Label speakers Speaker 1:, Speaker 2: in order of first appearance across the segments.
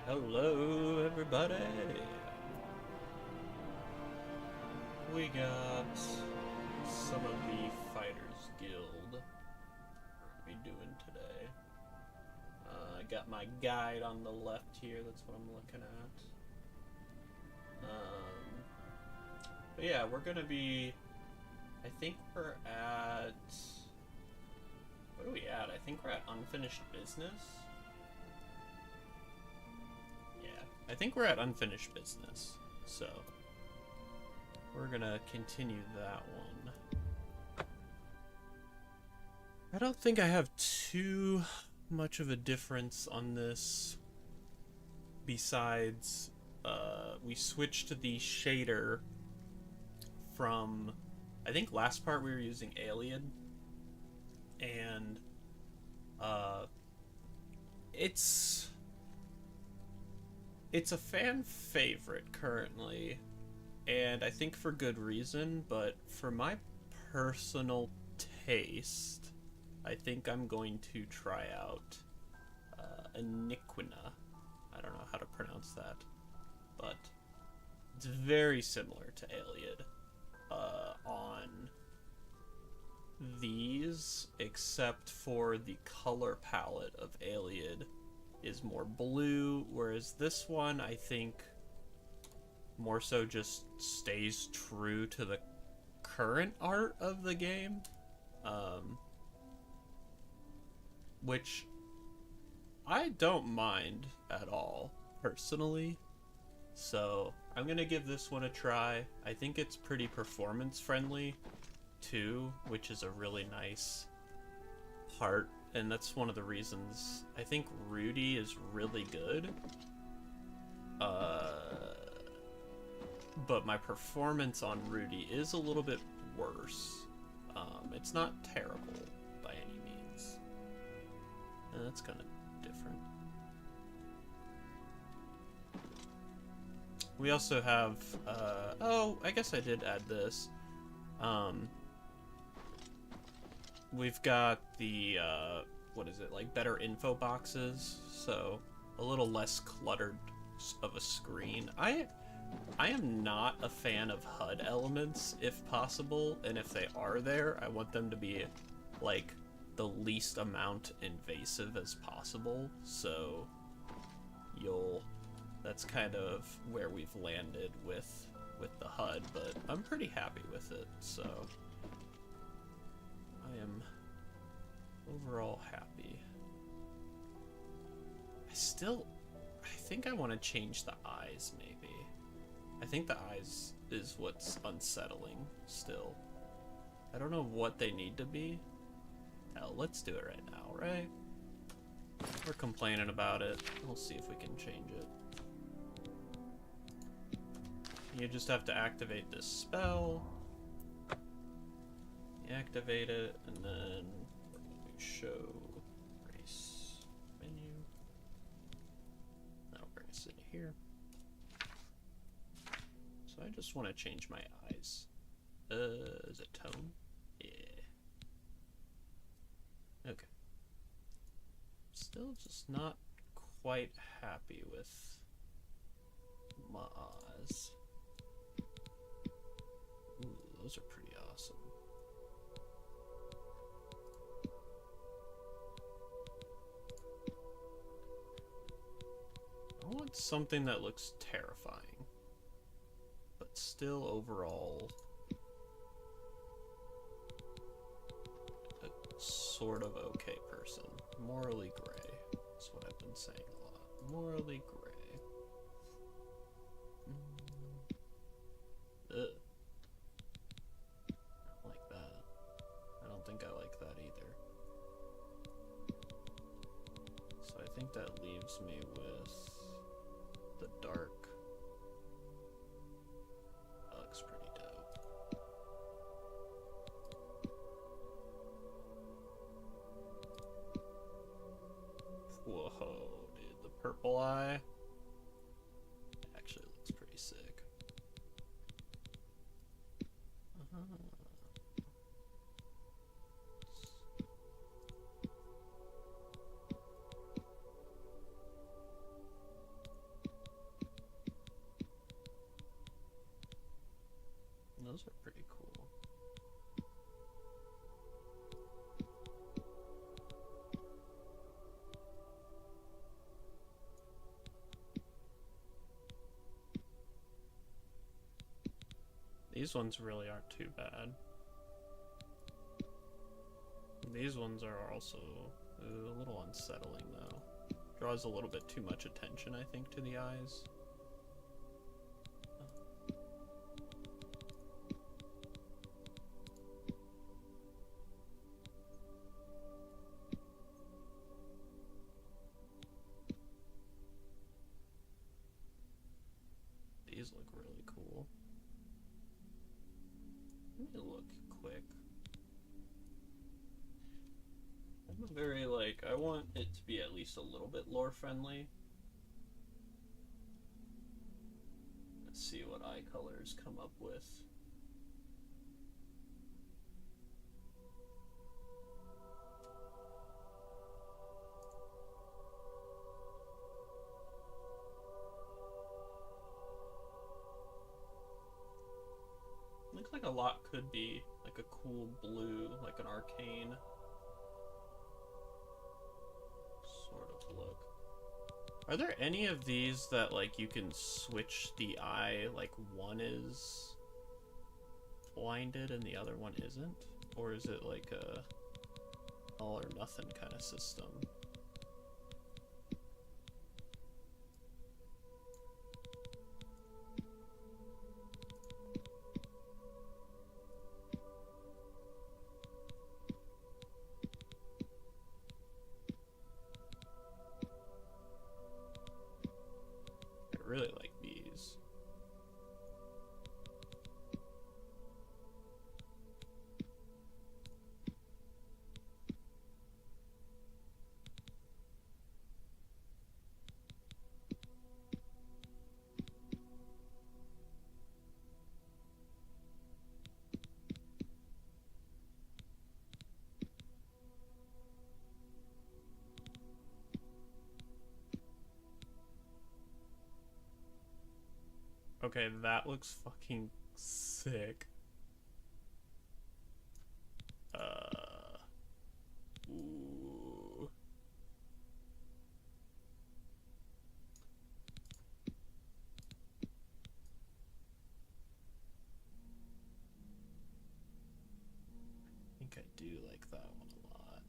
Speaker 1: Hello, everybody. We got some of the Fighters Guild we're gonna be doing today. I got my guide on the left here. That's what I'm looking at. But yeah, we're gonna be. I think we're at. What are we at? I think we're at Unfinished Business. I think we're at Unfinished Business, so we're gonna continue that one. I don't think I have too much of a difference on this, besides we switched the shader from, I think last part we were using Alien, and it's a fan favorite currently, and I think for good reason, but for my personal taste, I think I'm going to try out Iniquina. I don't know how to pronounce that, but it's very similar to Ayleid on these, except for the color palette of Ayleid is more blue, whereas this one, I think, more so just stays true to the current art of the game, which I don't mind at all, personally. So I'm gonna give this one a try. I think it's pretty performance friendly too, which is a really nice part. And that's one of the reasons I think Rudy is really good. But my performance on Rudy is a little bit worse. It's not terrible by any means. And that's kind of different. We also have, oh, I guess I did add this. We've got the, what is it, like better info boxes, so a little less cluttered of a screen. I am not a fan of HUD elements, if possible, and if they are there, I want them to be, like, the least amount invasive as possible, so that's kind of where we've landed with the HUD, but I'm pretty happy with it, so I am overall happy. I think I want to change the eyes, maybe. I think the eyes is what's unsettling still. I don't know what they need to be. Hell, let's do it right now, right? We're complaining about it. We'll see if we can change it. You just have to activate this spell. You activate it, and then we're going to show race menu. That'll bring us in here. So I just want to change my eyes. Is it tone? Yeah. Okay. Still just not quite happy with my eyes. Ooh, those are pretty awesome. I want something that looks terrifying, but still overall a sort of okay person. Morally gray is what I've been saying a lot. Morally gray. Ugh. I don't like that. I don't think I like that either. So I think that leaves me with the dark. That looks pretty dope. Whoa, dude, the purple eye actually looks pretty sick. These ones really aren't too bad. These ones are also a little unsettling, though. Draws a little bit too much attention, I think, to the eyes. These look really cool. Let me look quick. I'm very, like, I want it to be at least a little bit lore friendly. Let's see what eye colors come up with. Looks like a lot could be like a cool blue, like an arcane sort of look. Are there any of these that like you can switch the eye, like one is blinded and the other one isn't? Or is it like a all or nothing kind of system? Really like these. Okay, that looks fucking sick. Ooh. I think I do like that one a lot.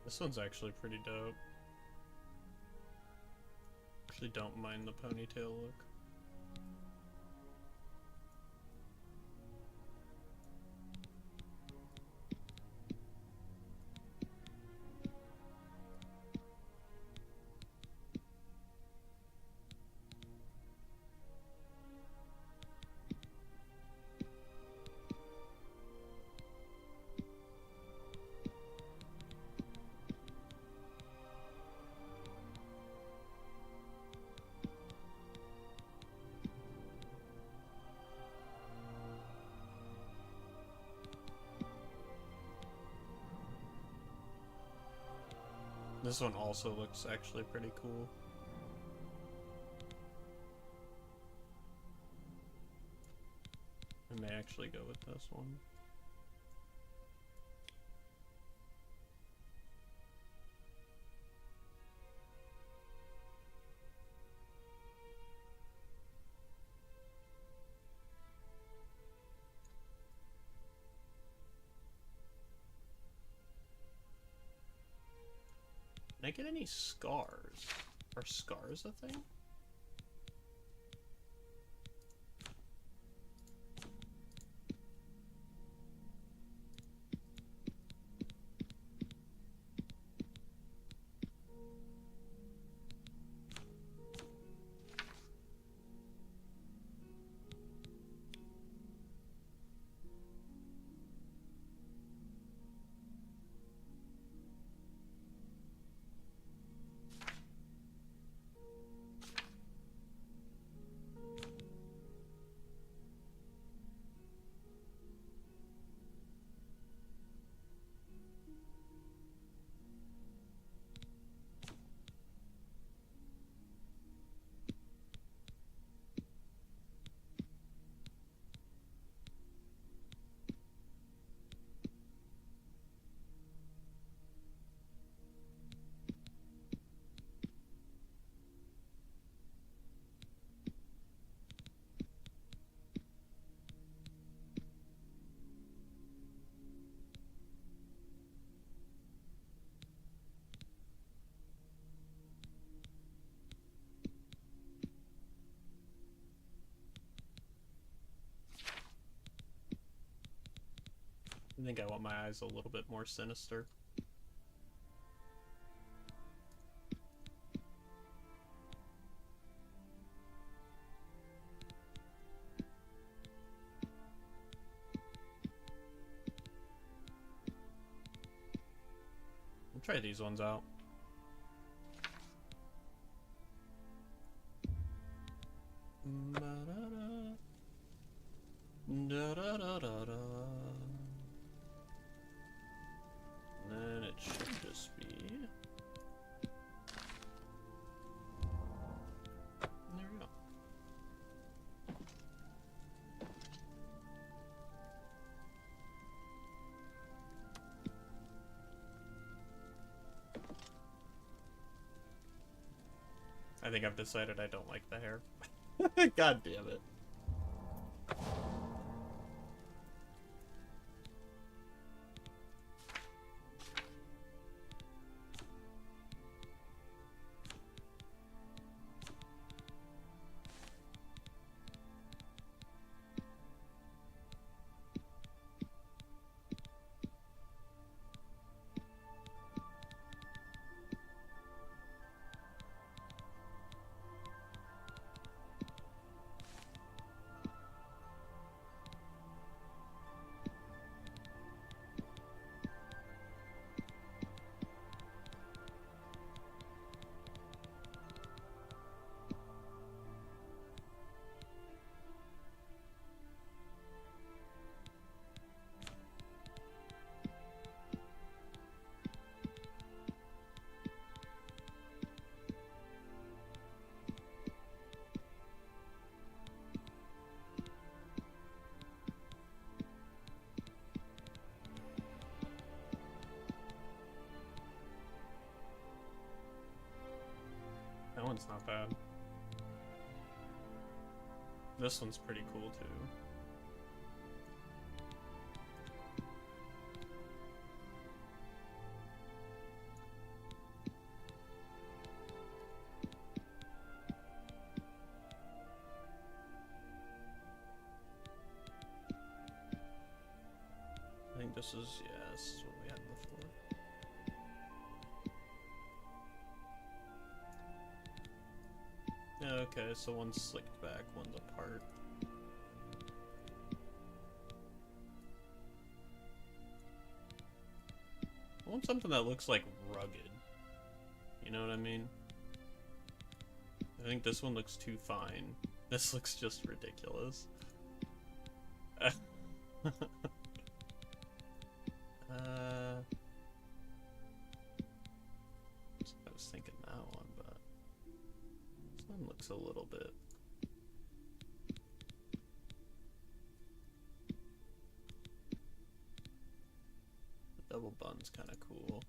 Speaker 1: This one's actually pretty dope. Actually don't mind the ponytail look. This one also looks actually pretty cool. I may actually go with this one. Can I get any scars? Are scars a thing? I think I want my eyes a little bit more sinister. I'll try these ones out. Da-da-da-da-da. Then it should just be... There we go. I think I've decided I don't like the hair. God damn it. That one's not bad. This one's pretty cool too. I think this is, yeah, this is what we had before. Okay, so one's slicked back, one's apart. I want something that looks like rugged. You know what I mean? I think this one looks too fine. This looks just ridiculous. one looks a little bit... The double bun's kind of cool.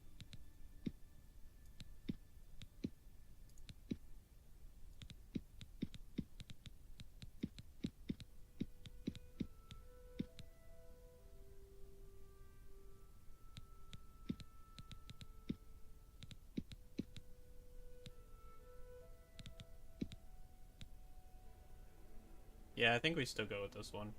Speaker 1: Yeah, I think we still go with this one.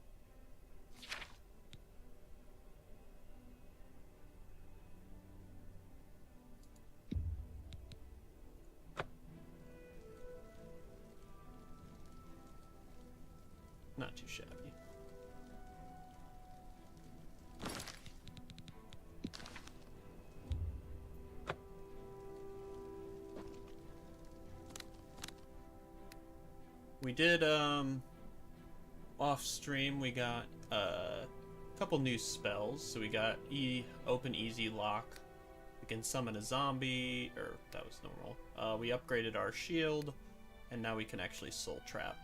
Speaker 1: Not too shabby. We did, off stream, we got a couple new spells. So we got open easy lock. We can summon a zombie, or that was normal. We upgraded our shield, and now we can actually soul trap.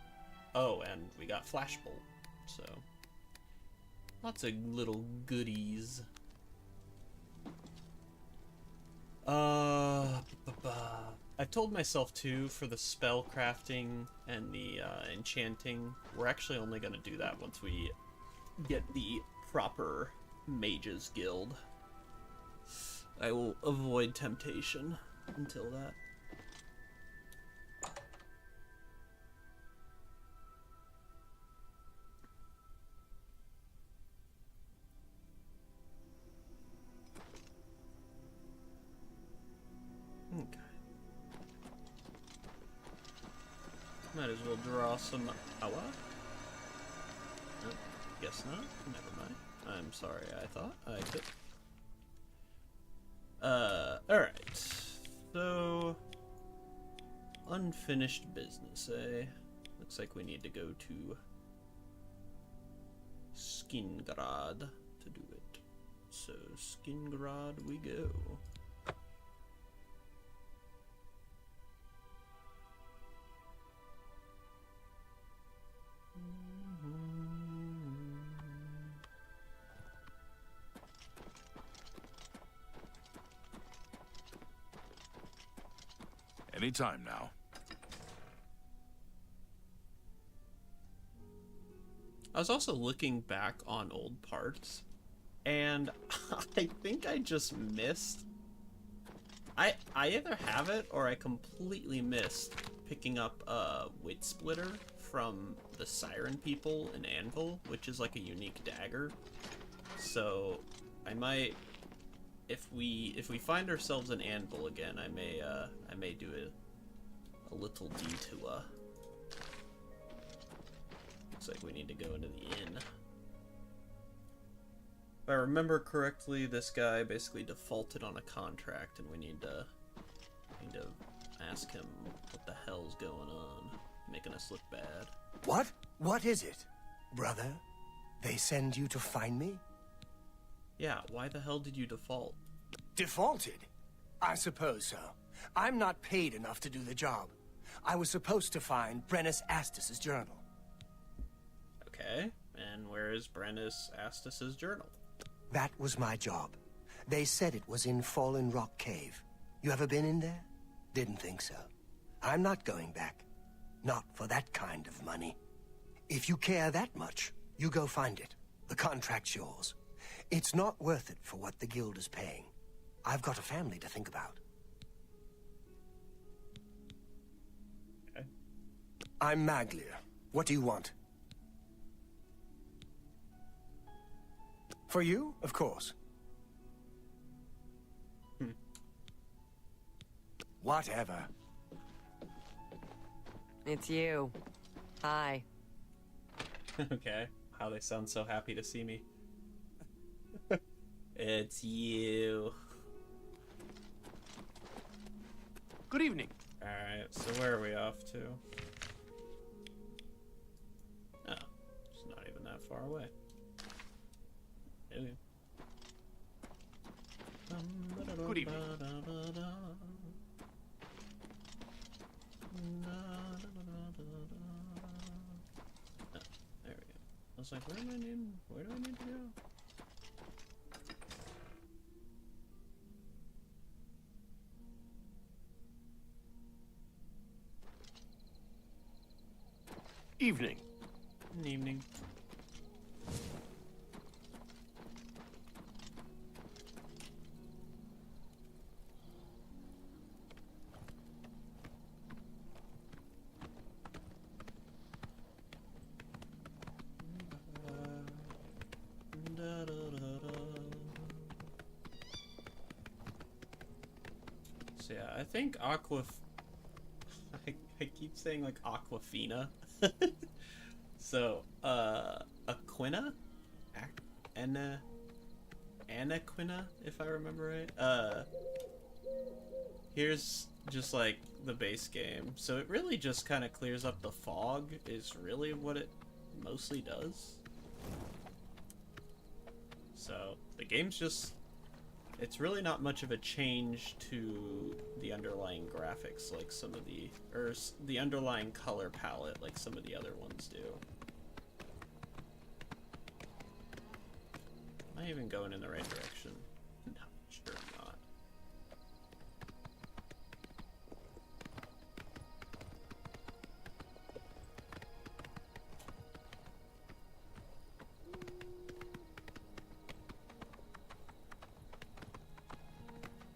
Speaker 1: Oh, and we got flashbolt. So lots of little goodies. I told myself too, for the spell crafting and the enchanting, we're actually only going to do that once we get the proper Mages Guild. I will avoid temptation until that. Okay. Might as well draw some Awa. Nope, guess not. Never mind. I'm sorry, I thought I could. Alright. So, unfinished business, eh? Looks like we need to go to Skingrad to do it. So, Skingrad we go.
Speaker 2: Anytime now.
Speaker 1: I was also looking back on old parts, and I think I just missed. I either have it or I completely missed picking up a Wit Splitter from the Siren people in Anvil, which is like a unique dagger. So I might, if we find ourselves in Anvil again, I may do a little detour. Looks like we need to go into the inn. If I remember correctly, this guy basically defaulted on a contract, and we need to ask him what the hell's going on, making us look bad.
Speaker 3: What? What is it? Brother? They send you to find me?
Speaker 1: Yeah, why the hell did you default?
Speaker 3: Defaulted? I suppose so. I'm not paid enough to do the job. I was supposed to find Brennus Astus's journal.
Speaker 1: Okay, and where is Brennus Astus's journal?
Speaker 3: That was my job. They said it was in Fallen Rock Cave. You ever been in there? Didn't think so. I'm not going back. Not for that kind of money. If you care that much, you go find it. The contract's yours. It's not worth it for what the guild is paying. I've got a family to think about.
Speaker 1: Okay.
Speaker 3: I'm Maglia. What do you want? For you, of course. Whatever.
Speaker 4: It's you. Hi.
Speaker 1: Okay, how they sound so happy to see me. It's you.
Speaker 5: Good evening.
Speaker 1: Alright, so where are we off to? Oh, it's not even that far away. Okay.
Speaker 5: Good evening.
Speaker 1: was like, where do I need to go?
Speaker 5: Evening.
Speaker 1: Good evening. So yeah, I think I keep saying like Aquafina. So, Aquina? Anaquina, if I remember right. Here's just like the base game. So it really just kind of clears up the fog, is really what it mostly does. So, the game's just... It's really not much of a change to the underlying graphics like some of the... Or the underlying color palette like some of the other ones do. Am I even going in the right direction? No, sure I'm not.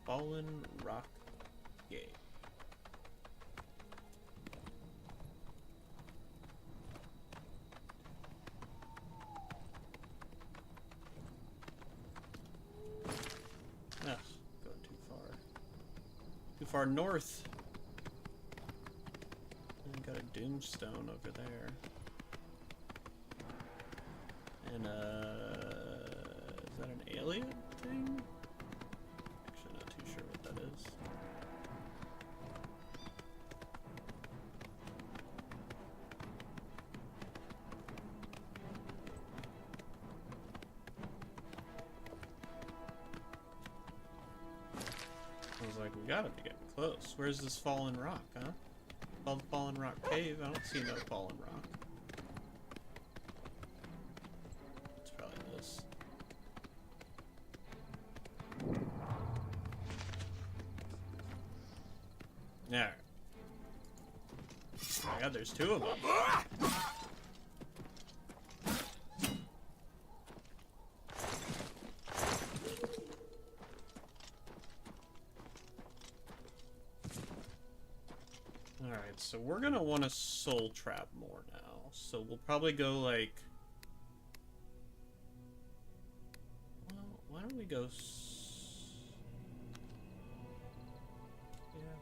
Speaker 1: Fallen Rock Gate. Ugh, going too far. Too far north. And got a Doomstone over there. And is that an alien thing? Actually not too sure what that is. I was like, we gotta be getting close. Where's this fallen rock, huh? Called Fallen Rock Cave? I don't see no fallen rock. It's probably this. Yeah. Oh my god, there's two of them. Alright, so we're gonna want to soul trap more now. So we'll probably go like... Well, why don't we go... Yeah,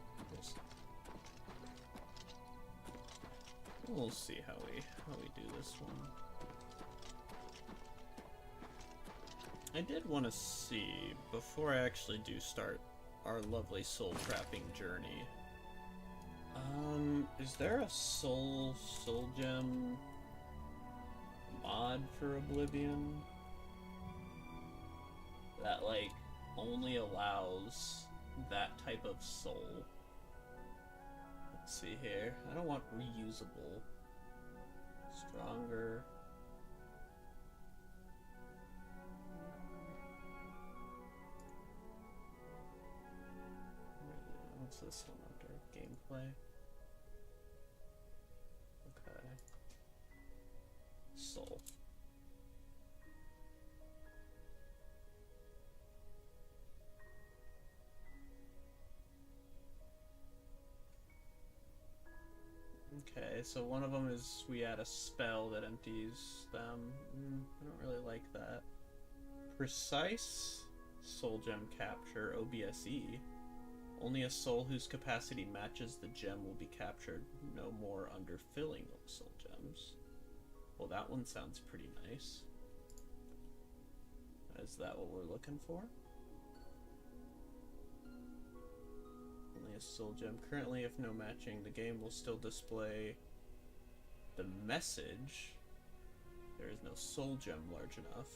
Speaker 1: we'll see how we do this one. I did want to see, before I actually do start our lovely soul trapping journey, is there a soul gem mod for Oblivion that like only allows that type of soul? Let's see here. I don't want reusable. Stronger. What's this one under? Gameplay. Okay. Soul. Okay, so one of them is we add a spell that empties them. I don't really like that. Precise soul gem capture, OBSE. Only a soul whose capacity matches the gem will be captured. No more underfilling of soul gems. Well, that one sounds pretty nice. Is that what we're looking for? Only a soul gem. Currently, if no matching, the game will still display the message. There is no soul gem large enough.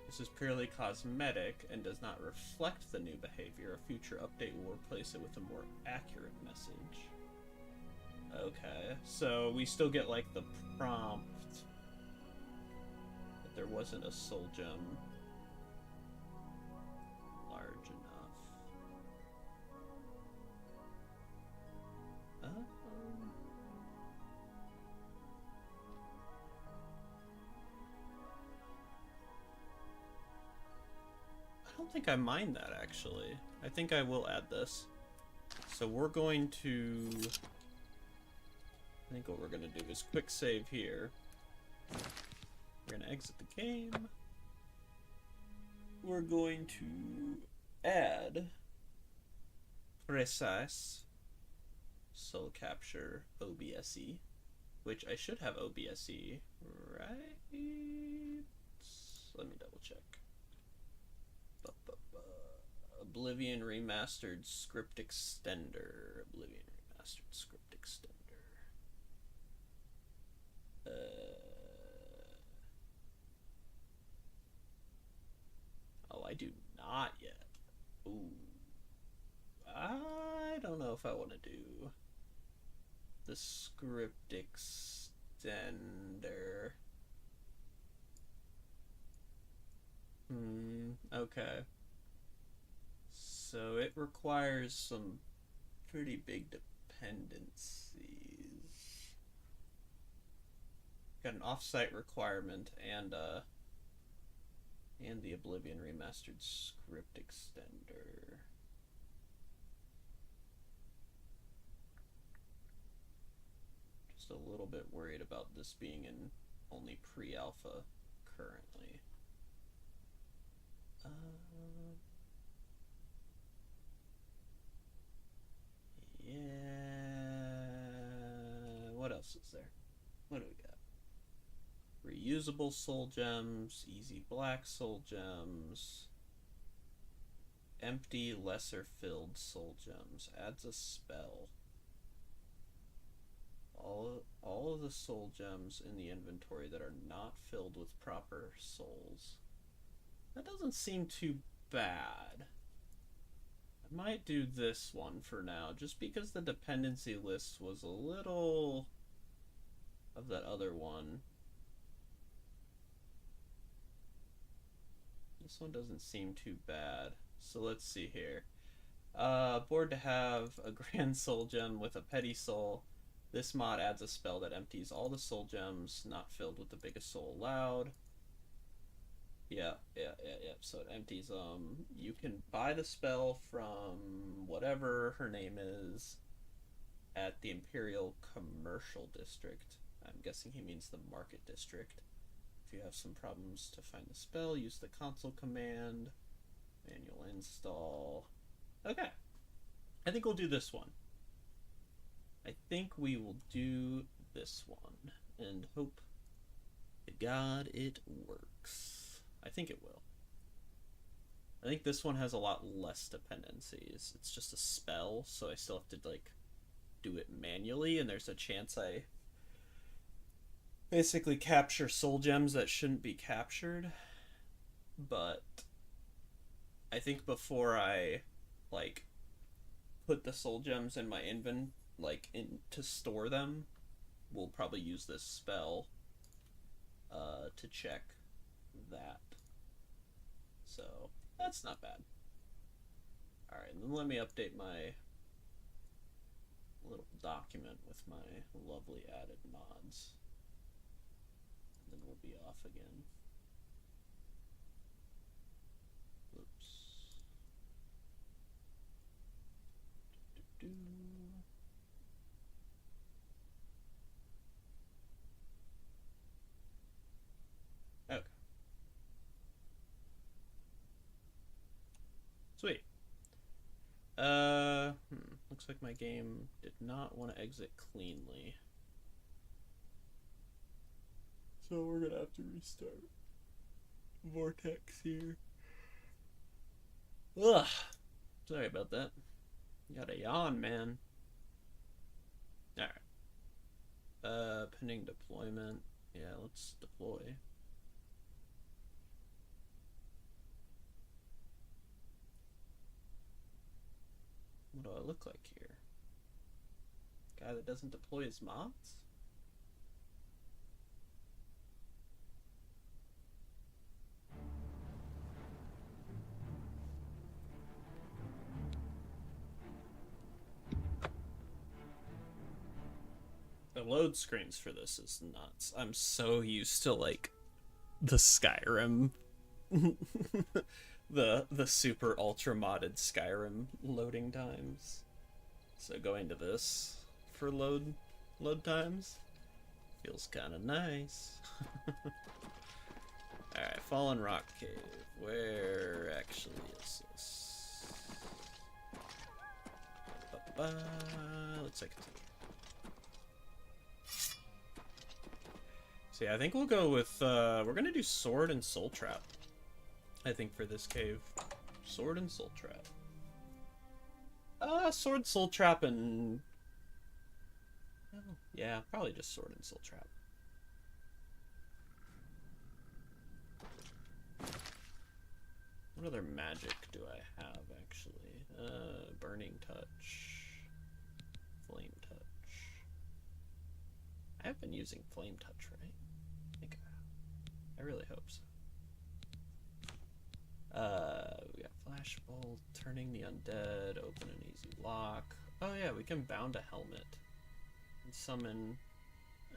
Speaker 1: This is purely cosmetic and does not reflect the new behavior. A future update will replace it with a more accurate message. Okay, so we still get like the prompt. there wasn't a soul gem large enough. I don't think I mind that, actually. I think I will add this. So we're going to... I think what we're going to do is quick save here. We're going to exit the game. We're going to add Precise Soul Capture OBSE, which I should have OBSE, right? Let me double check. Oblivion Remastered Script Extender. Oblivion Remastered Script Extender. Oh, I do not yet. Ooh. I don't know if I want to do the Script Extender. Okay. So it requires some pretty big dependencies. Got an offsite requirement and the Oblivion Remastered Script Extender. Just a little bit worried about this being in only pre-alpha currently. Yeah. What else is there? What do we got? Reusable soul gems, easy black soul gems, empty lesser filled soul gems, adds a spell. All of the soul gems in the inventory that are not filled with proper souls. That doesn't seem too bad. I might do this one for now, just because the dependency list was a little of that other one. This one doesn't seem too bad. So let's see here. Bored to have a grand soul gem with a petty soul. This mod adds a spell that empties all the soul gems not filled with the biggest soul allowed. Yeah. So it empties you can buy the spell from whatever her name is at the Imperial Commercial District. I'm guessing he means the Market District. If you have some problems to find the spell, use the console command. Manual install. Okay. I think we'll do this one. I think we will do this one and hope to God it works. I think it will. I think this one has a lot less dependencies. It's just a spell, so I still have to like do it manually, and there's a chance I basically capture soul gems that shouldn't be captured. But I think before I like put the soul gems in my inventory, like in to store them, we'll probably use this spell to check that. So that's not bad. Alright, and then let me update my little document with my lovely added mods. And then we'll be off again. Oops. Okay. Sweet. Looks like my game did not want to exit cleanly. So we're gonna have to restart. Vortex here. Ugh. Sorry about that. Got a yawn, man. Alright. Pending deployment. Yeah, let's deploy. What do I look like here? Guy that doesn't deploy his mods? load screens for this is nuts. I'm so used to, like, the Skyrim, the super ultra modded Skyrim loading times. So going to this for load times feels kind of nice. Alright, Fallen Rock Cave. Where actually is this? Looks like it's here. See, I think we'll go with, we're gonna do Sword and Soul Trap. I think for this cave. Sword and Soul Trap. Sword, Soul Trap, and... Oh, yeah, probably just Sword and Soul Trap. What other magic do I have, actually? Burning Touch. Flame Touch. I have been using Flame Touch, right? I think I have. I really hope so. We got Flash Bolt, Turning the Undead, Open an Easy Lock. Oh yeah, we can Bound a Helmet. And summon...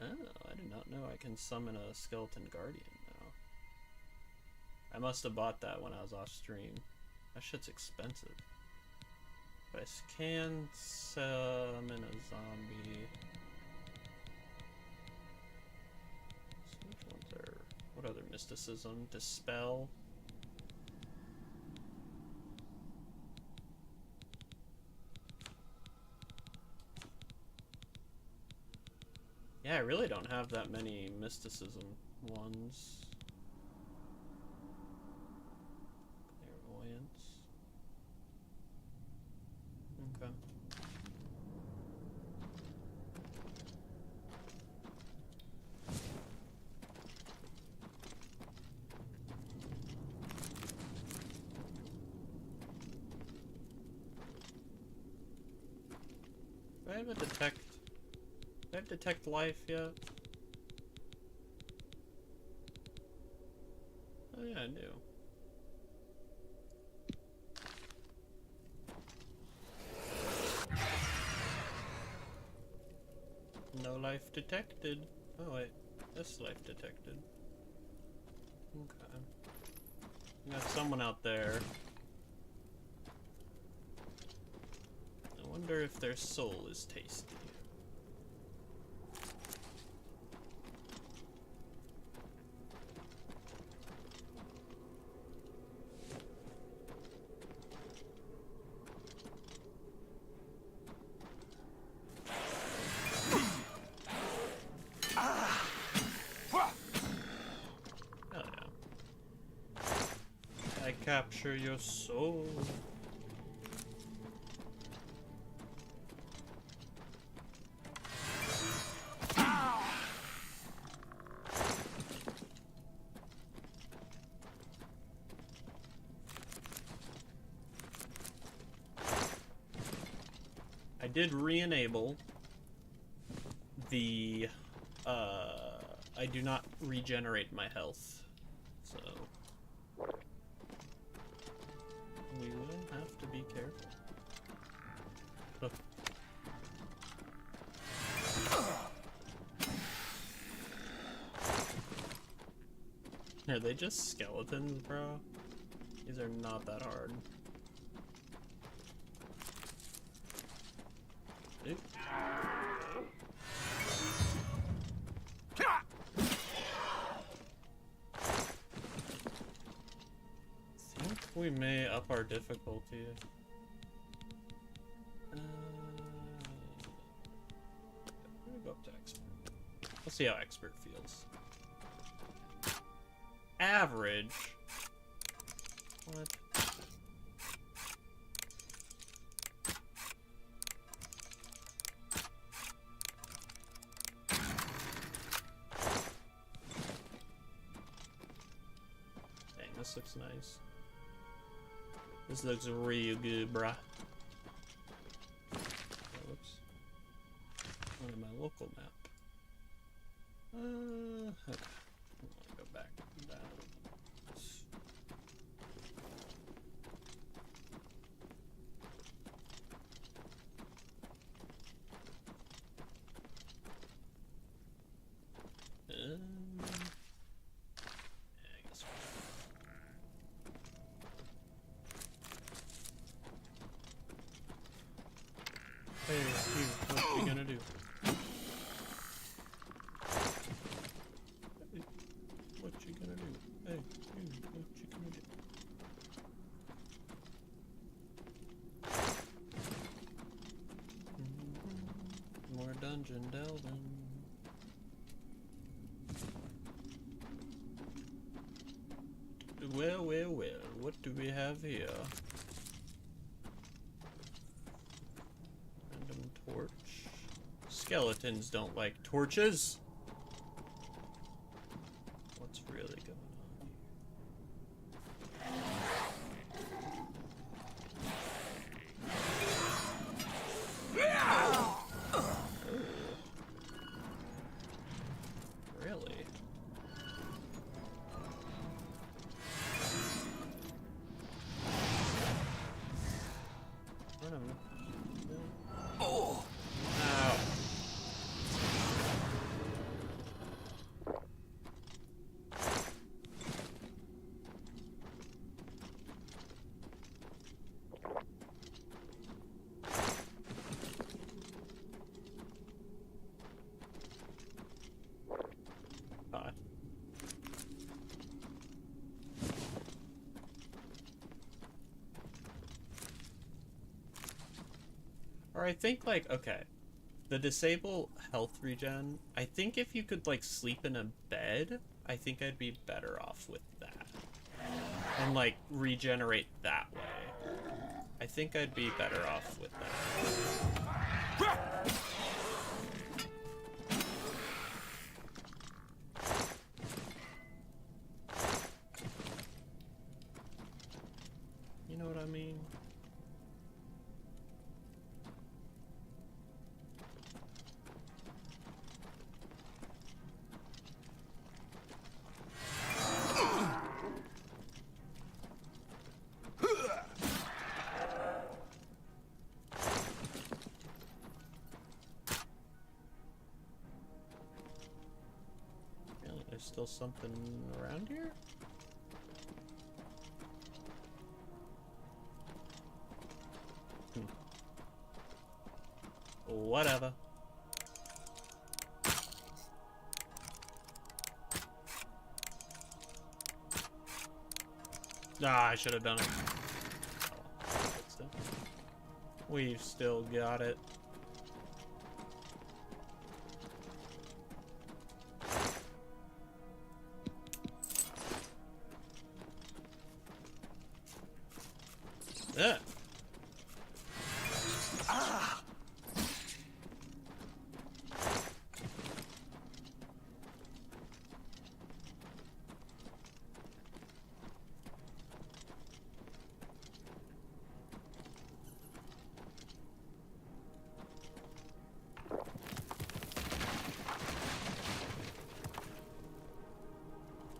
Speaker 1: Oh, I did not know I can summon a Skeleton Guardian now. I must have bought that when I was off stream. That shit's expensive. But I can summon a zombie. So which ones are... What other mysticism? Dispel. Yeah, I really don't have that many mysticism ones. Clairvoyance. Okay. Do I have a detect? Do I have detect life yet? Oh yeah, I do. No life detected. Oh wait, this life detected. Okay. We got someone out there. I wonder if their soul is tasty. Capture your soul. I did re-enable the I do not regenerate my health, so we will have to be careful. Are they just skeletons, bro? These are not that hard. Oop. I think we may up our difficulty. We're gonna go up to expert. Let's see how expert feels. Average. What? Dang, this looks nice. This looks real good, bruh. Oh, whoops. Onto my local map. Okay. I want to go back down. I guess. Hey, you, what you gonna do? Hey, what you gonna do? Hey, you, what you gonna do? More dungeon delving. Well, well, well, what do we have here? Random torch. Skeletons don't like torches. What's really going on here? Really? Oh! Ow. Bye. Or I think, like, okay, the disable health regen, I think if you could, like, sleep in a bed, I think I'd be better off with that. And, like, regenerate that way. I think I'd be better off with that. You know what I mean? There's still something around here? Whatever. Ah, I should have done it. We've still got it. Yeah. Ah.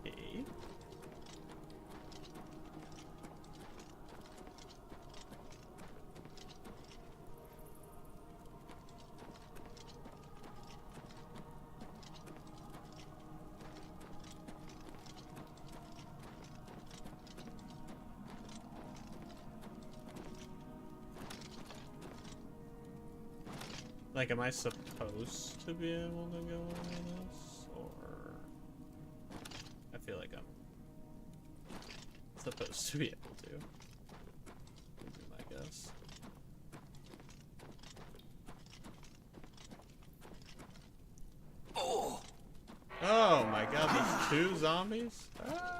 Speaker 1: Okay. Like, am I supposed to be able to go over this? Or... I feel like I'm supposed to be able to. Would be my guess. Oh! Oh my god, there's two zombies? Ah!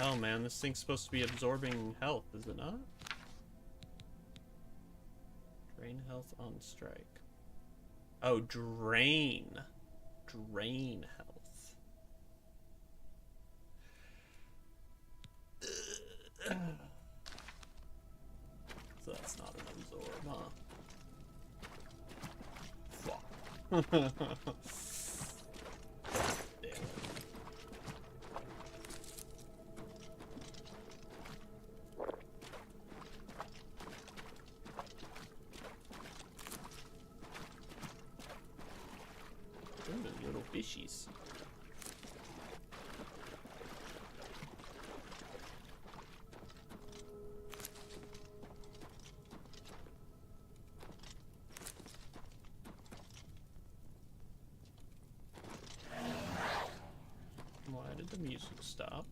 Speaker 1: Oh man, this thing's supposed to be absorbing health, is it not? Drain health on strike. Oh, drain. Drain health. It's not an absorb, huh? Fuck. Damn it. Ooh, little fishies. Why did the music stop?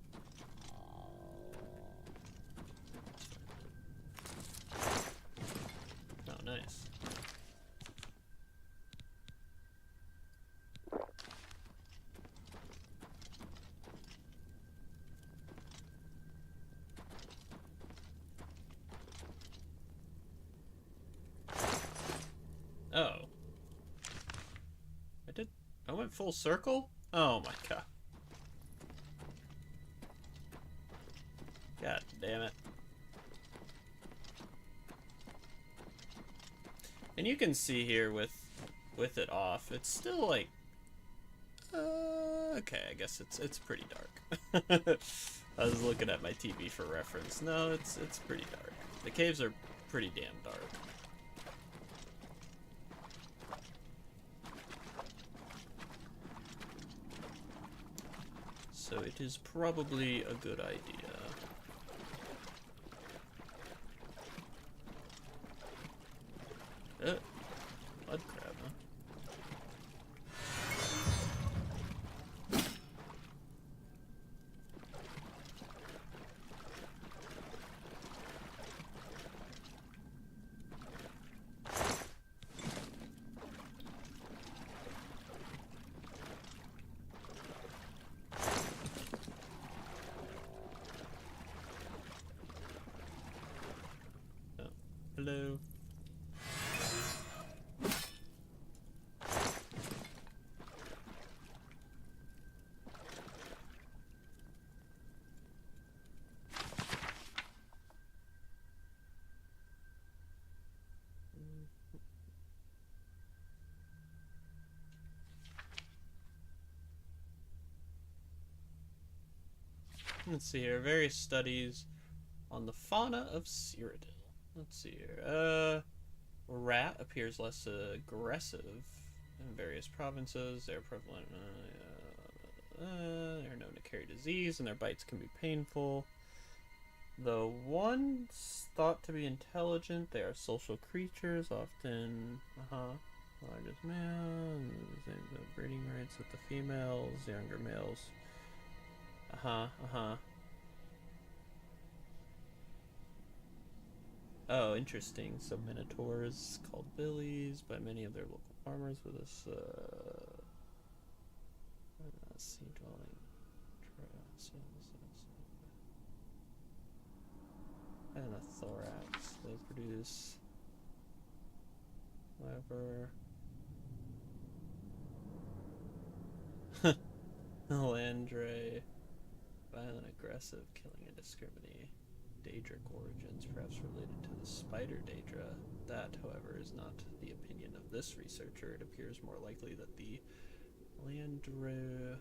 Speaker 1: Oh, nice. Oh. I went full circle? Oh my god. God damn it. And you can see here with it off, it's still like okay, I guess it's pretty dark. I was looking at my TV for reference. No, it's pretty dark. The caves are pretty damn dark. So it is probably a good idea. Blood crab, huh? Oh, hello. Let's see here. Various studies on the fauna of Cyrodiil. Let's see here. Rat appears less aggressive in various provinces. They're prevalent. They're known to carry disease, and their bites can be painful. Though once thought to be intelligent, they are social creatures, often largest male, breeding rights with the females, younger males. Oh, interesting. So minotaurs called billies by many of their local farmers with this sea dwelling and a thorax. They produce whatever. Melandre. Violent, aggressive, killing indiscriminately. Daedric origins, perhaps related to the spider Daedra. That, however, is not the opinion of this researcher. It appears more likely that the Melandre,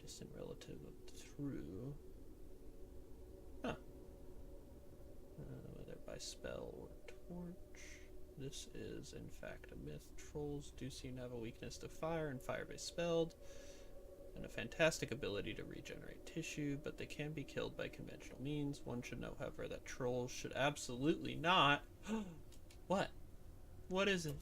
Speaker 1: distant relative of the true, whether by spell or torch. This is, in fact, a myth. Trolls do seem to have a weakness to fire, and fire by spelled, and a fantastic ability to regenerate tissue, but they can be killed by conventional means. One should know, however, that trolls should absolutely not... What? What is it?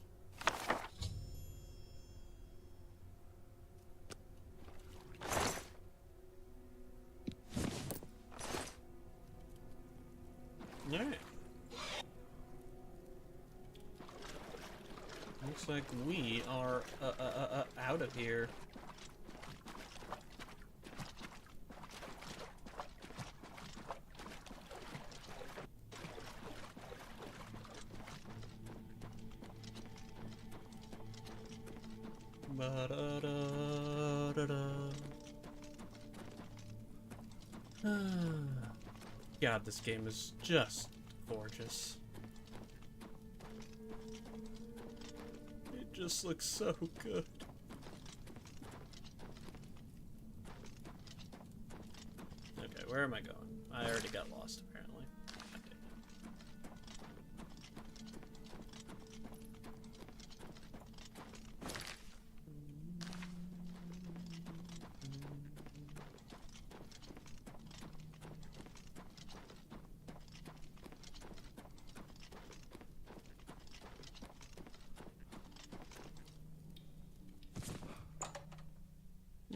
Speaker 1: Alright. Looks like we are out of here. God, this game is just gorgeous. just looks so good. Okay, where am I going? I already got lost, apparently.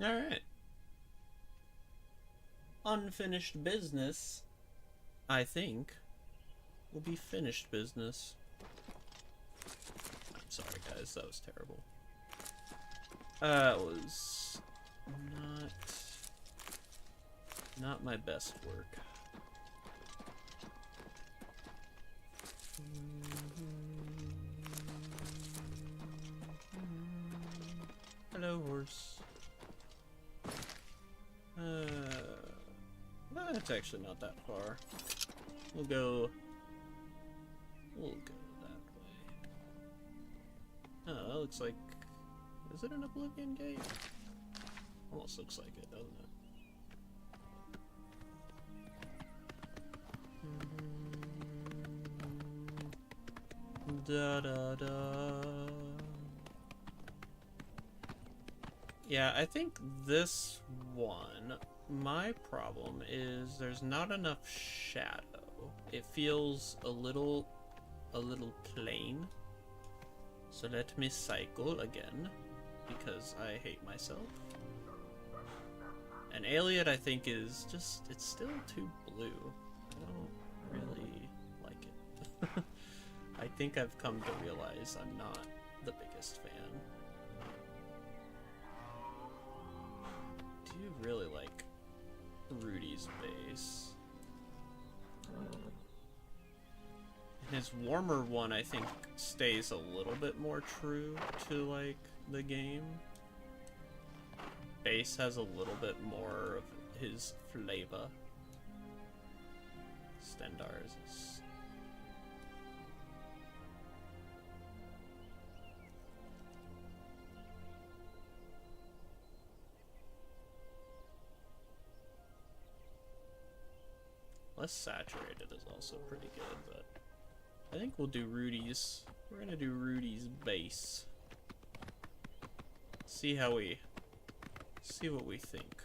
Speaker 1: Alright. Unfinished business, I think, will be finished business. I'm sorry, guys, that was terrible. It was not my best work. Hello, horse. It's actually not that far. We'll go that way. Oh, that looks like... Is it an Oblivion gate? Almost looks like it, doesn't it? Da da da. Yeah, I think this one, my problem is there's not enough shadow. It feels a little plain. So let me cycle again, because I hate myself. And Aliot, I think, is just, it's still too blue. I don't really like it. I think I've come to realize I'm not the biggest fan. Do you really like Rudy's base? And his warmer one, I think, stays a little bit more true to, like, the game. Base has a little bit more of his flavor. Stendar's is... Less saturated is also pretty good, but I think we'll do Rudy's. We're gonna do Rudy's base. See how we... see what we think.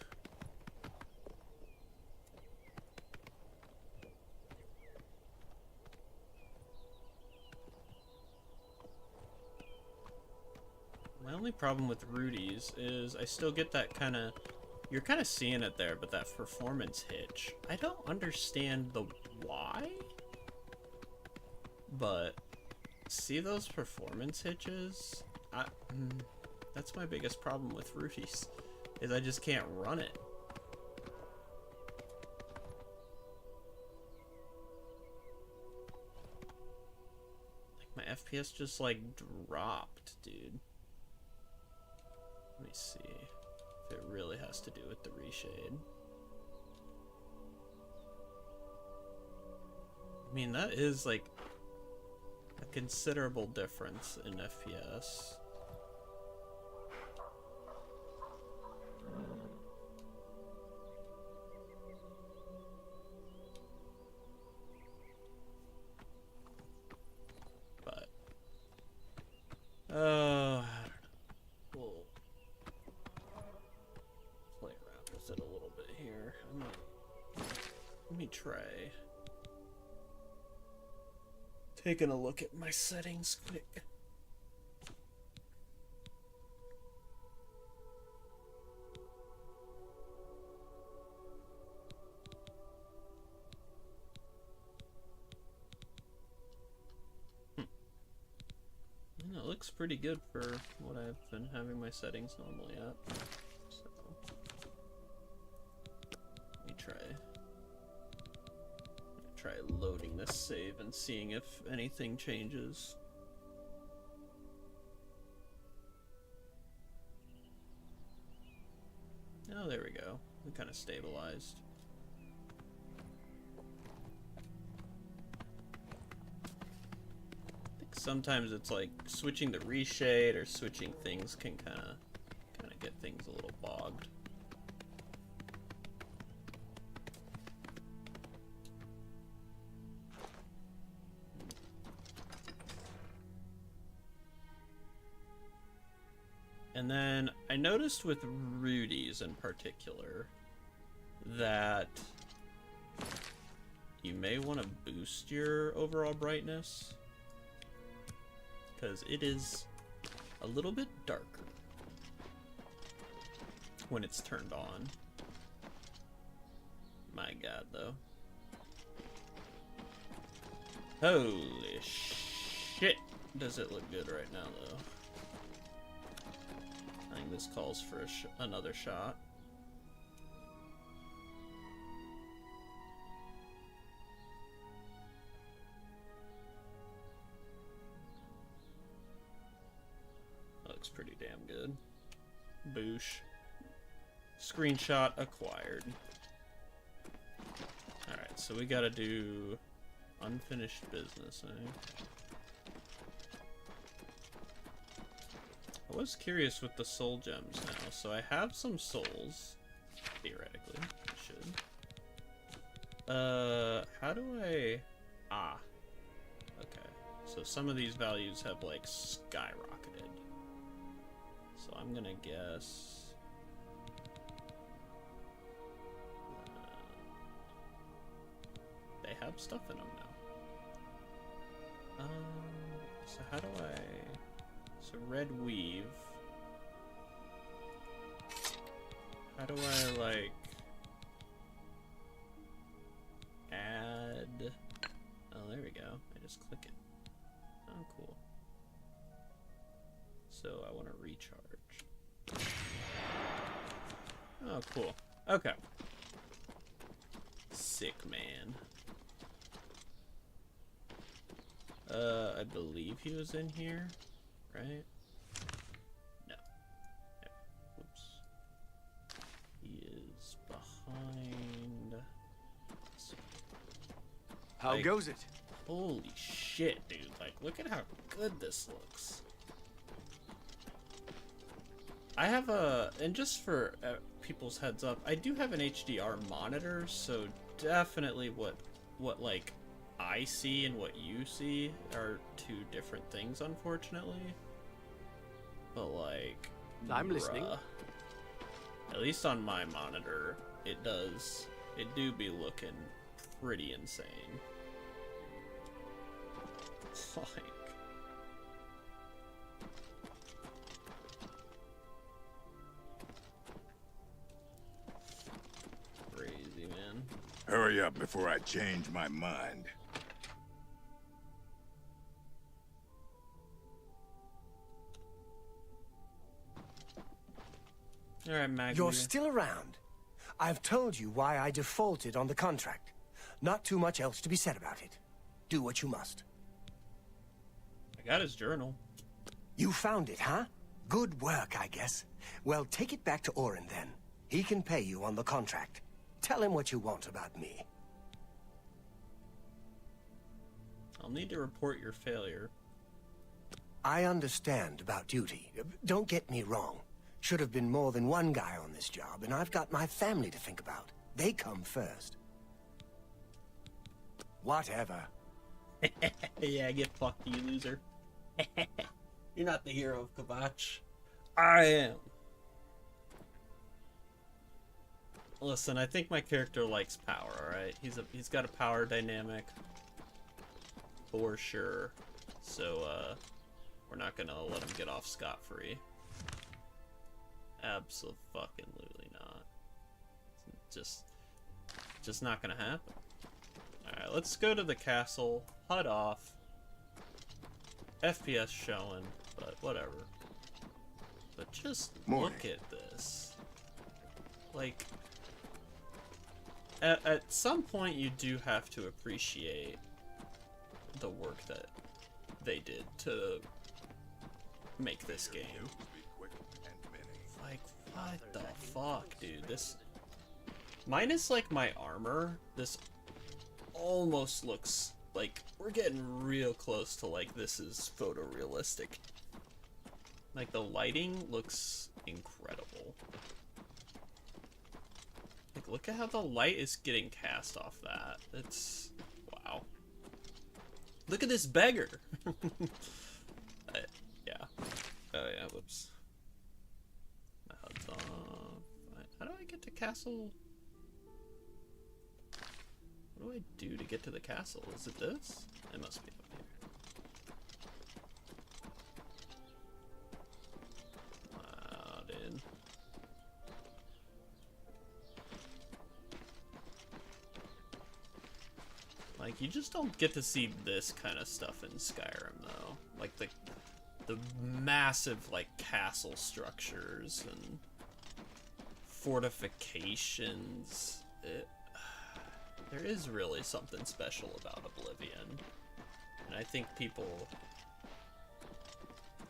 Speaker 1: My only problem with Rudy's is I still get that kind of... You're kind of seeing it there, but that performance hitch. I don't understand the why, but see those performance hitches? That's my biggest problem with Rudy's, is I just can't run it. Like, my FPS just, like, dropped, dude. Let me see if it really has to do with the reshade. I mean, that is, like, a considerable difference in FPS. But, I don't know. We'll play around with it a little bit here. Let me try taking a look at my settings quick. It looks pretty good for what I've been having my settings normally at. So, let me try loading this save and seeing if anything changes. Oh, there we go. We kind of stabilized. I think sometimes it's like switching the reshade or switching things can kind of get things a little bogged. And then I noticed with Rudy's in particular that you may want to boost your overall brightness because it is a little bit darker when it's turned on. My god, though. Holy shit, does it look good right now, though. I think this calls for another shot. Looks pretty damn good. Boosh. Screenshot acquired. Alright, so we gotta do unfinished business, eh? I was curious with the soul gems now, so I have some souls. Theoretically, I should. How do I... Ah. Okay. So some of these values have, like, skyrocketed. So I'm gonna guess... they have stuff in them now. So how do I... So red weave. How do I, like, add... Oh, there we go. I just click it. Oh, cool. So I want to recharge. Oh, cool. Okay. Sick, man. I believe he was in here. Right? No. Oops. He is behind.
Speaker 5: How goes it?
Speaker 1: Holy shit, dude. Like, look at how good this looks. I have a... And just for people's heads up, I do have an HDR monitor, so definitely what like, I see and what you see are two different things, unfortunately. But, like...
Speaker 5: I'm listening.
Speaker 1: At least on my monitor, it does... It do be looking pretty insane. Like... Crazy, man.
Speaker 2: Hurry up before I change my mind.
Speaker 1: Alright, Magicka.
Speaker 3: You're still around. I've told you why I defaulted on the contract. Not too much else to be said about it. Do what you must.
Speaker 1: I got his journal.
Speaker 3: You found it, huh? Good work, I guess. Well, take it back to Orin then. He can pay you on the contract. Tell him what you want about me.
Speaker 1: I'll need to report your failure.
Speaker 3: I understand about duty. Don't get me wrong. Should have been more than one guy on this job, and I've got my family to think about. They come first. Whatever.
Speaker 1: Yeah, get fucked, you loser. You're not the hero of Kvatch. I am. Listen, I think my character likes power, alright? He's got a power dynamic. For sure. So, we're not gonna let him get off scot-free. Abso-fucking-lutely not. Just not gonna happen. Alright, let's go to the castle. HUD off. FPS showing, but whatever. But just look at this. Like, at some point you do have to appreciate the work that they did to make this game. Like, what the fuck, dude? This... Minus, like, my armor, this almost looks like, we're getting real close to, like, this is photorealistic. Like, the lighting looks incredible. Like, look at how the light is getting cast off that. It's... wow. Look at this beggar! Yeah. Oh, yeah, whoops. My HUD's off. How do I get to castle? What do I do to get to the castle? Is it this? It must be up here. Wow, dude. Like, you just don't get to see this kind of stuff in Skyrim, though. Like, the massive, like, castle structures and fortifications. There is really something special about Oblivion. And I think people...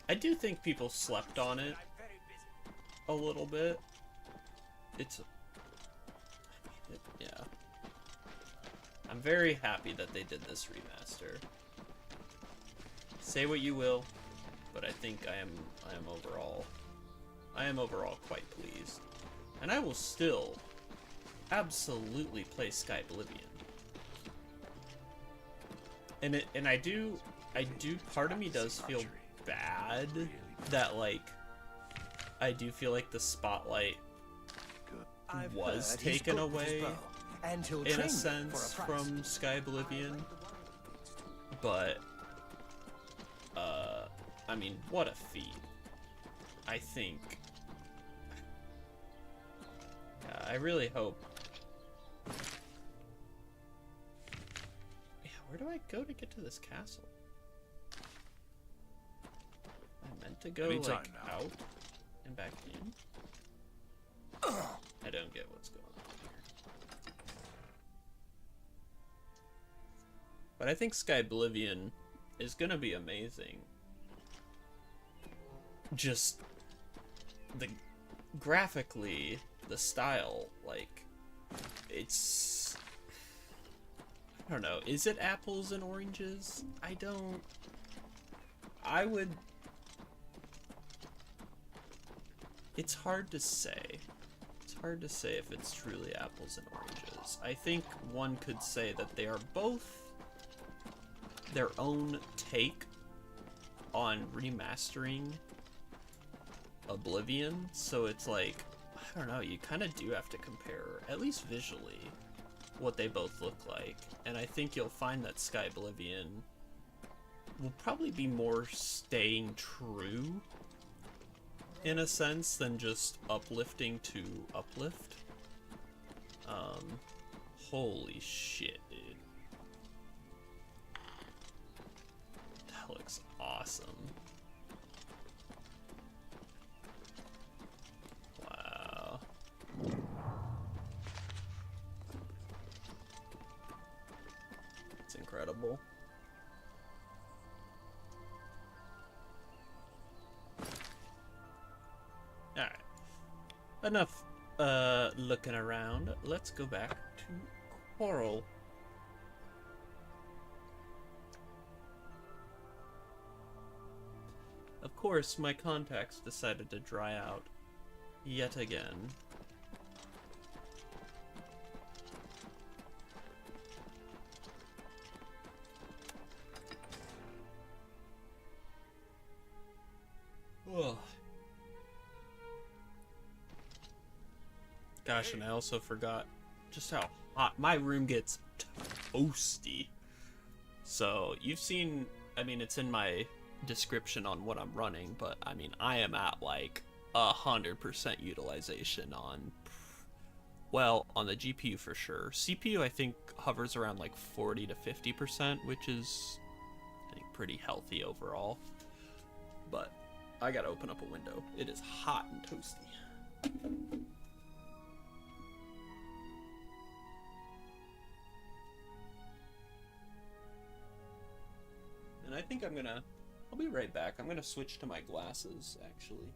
Speaker 1: I do think people slept on it a little bit. It's... yeah. I'm very happy that they did this remaster. Say what you will, but I think I am overall quite pleased. And I will still absolutely play Sky Oblivion. And I do part of me does feel bad that, like, I do feel like the spotlight was taken away in a sense from Sky Oblivion. But I mean, what a feat. I think I really hope. Yeah, where do I go to get to this castle? I meant to go like out and back in. I don't get what's going on here. But I think Sky Oblivion is gonna be amazing. Just the graphically, the style, like, it's, I don't know, is it apples and oranges? It's hard to say. It's hard to say if it's truly apples and oranges. I think one could say that they are both their own take on remastering Oblivion, so it's like, I don't know, you kind of do have to compare, at least visually, what they both look like. And I think you'll find that Sky Oblivion will probably be more staying true, in a sense, than just uplifting to uplift. Holy shit, dude. That looks awesome. Wow. It's incredible. Alright. Enough looking around. Let's go back to Chorrol. Of course, my contacts decided to dry out yet again. Ugh. Gosh, and I also forgot just how hot my room gets. Toasty. So you've seen, I mean, it's in my description on what I'm running, but I mean, I am at like 100% utilization on, well, on the GPU for sure. CPU I think hovers around like 40 to 50%, which is, I think, pretty healthy overall. But I gotta open up a window. It is hot and toasty. And I think I'll be right back. I'm gonna switch to my glasses, actually.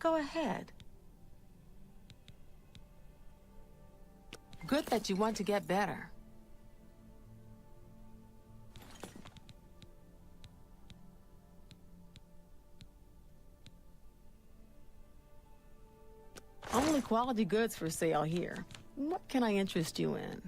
Speaker 6: go ahead. Good that you want to get better. Only quality goods for sale here. What can I interest you in?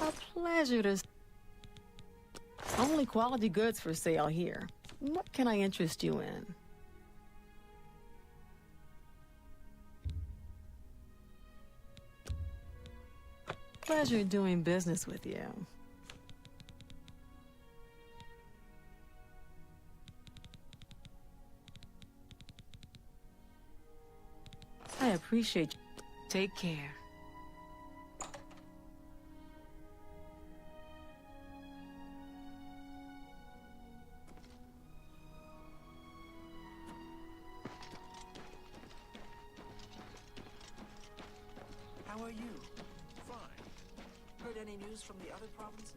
Speaker 6: A pleasure to... Only quality goods for sale here. What can I interest you in? Pleasure doing business with you. I appreciate you. Take care.
Speaker 7: How are you? Fine. Heard any news from the other provinces?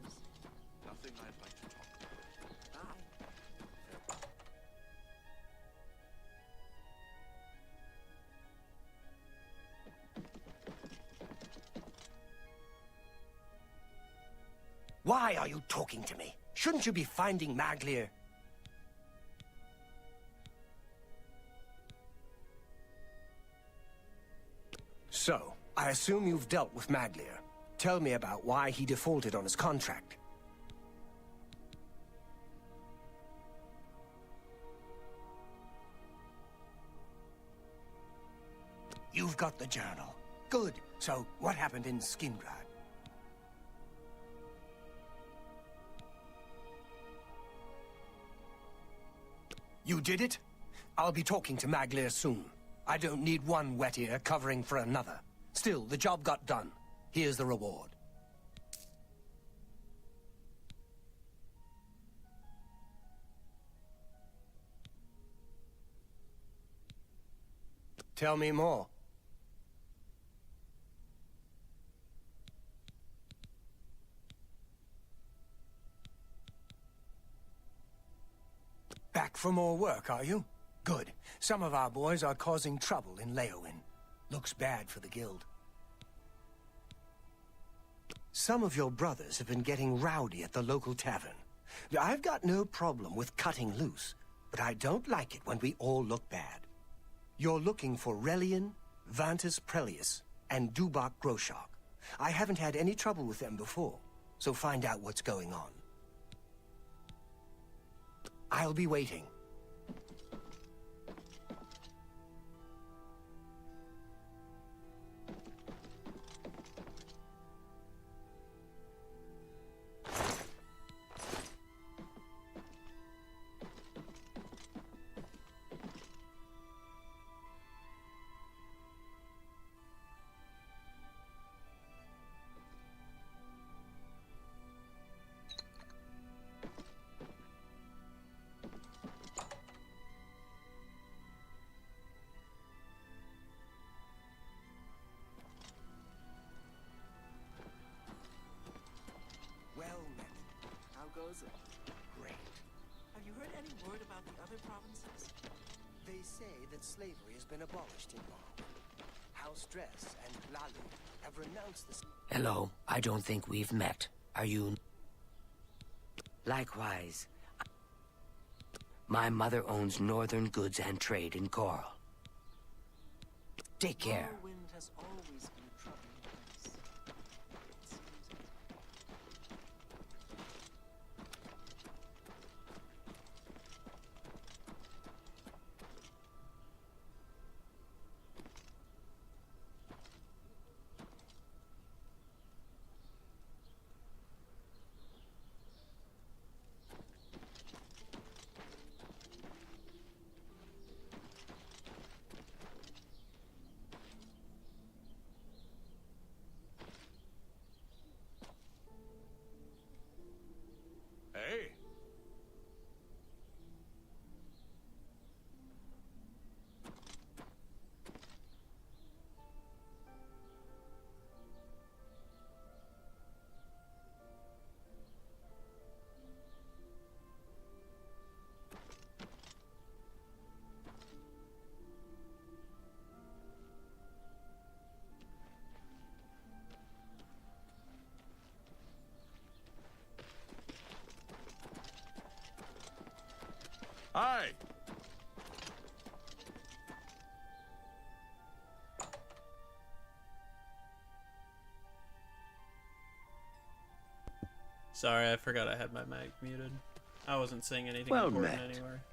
Speaker 2: Nothing I'd like to talk about.
Speaker 7: Bye.
Speaker 3: Why are you talking to me? Shouldn't you be finding Maglir? So, I assume you've dealt with Maglir. Tell me about why he defaulted on his contract. You've got the journal. Good. So, what happened in Skingrad? You did it? I'll be talking to Maglir soon. I don't need one wet ear covering for another. Still, the job got done. Here's the reward. Tell me more. Back for more work, are you? Good. Some of our boys are causing trouble in Leowin. Looks bad for the guild. Some of your brothers have been getting rowdy at the local tavern. I've got no problem with cutting loose, but I don't like it when we all look bad. You're looking for Relian, Vantus Prelius, and Dubak Groshok. I haven't had any trouble with them before, so find out what's going on. I'll be waiting.
Speaker 7: Goes it?
Speaker 3: Great.
Speaker 7: Have you heard any word about the other provinces?
Speaker 3: They say that slavery has been abolished in Mark. Stress and Lalu have renounced the...
Speaker 8: Hello, I don't think we've met. Are you... Likewise. My mother owns Northern Goods and Trade in Chorrol. Take care.
Speaker 7: Wind has always been a troubling place. It seems
Speaker 2: Hey! Hi!
Speaker 1: Sorry, I forgot I had my mic muted. I wasn't saying anything
Speaker 5: Well
Speaker 1: important
Speaker 5: met.
Speaker 1: anywhere.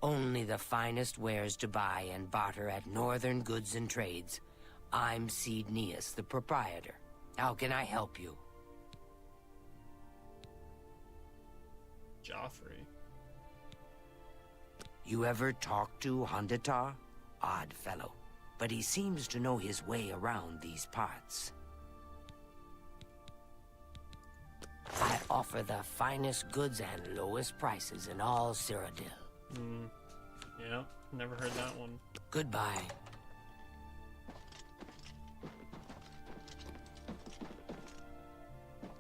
Speaker 8: Only the finest wares to buy and barter at Northern Goods and Trades. I'm Seedneus, the proprietor. How can I help you?
Speaker 1: Joffrey.
Speaker 8: You ever talk to Hondatar? Odd fellow, but he seems to know his way around these parts. I offer the finest goods and lowest prices in all Cyrodiil.
Speaker 1: Yeah, never heard that one.
Speaker 8: Goodbye.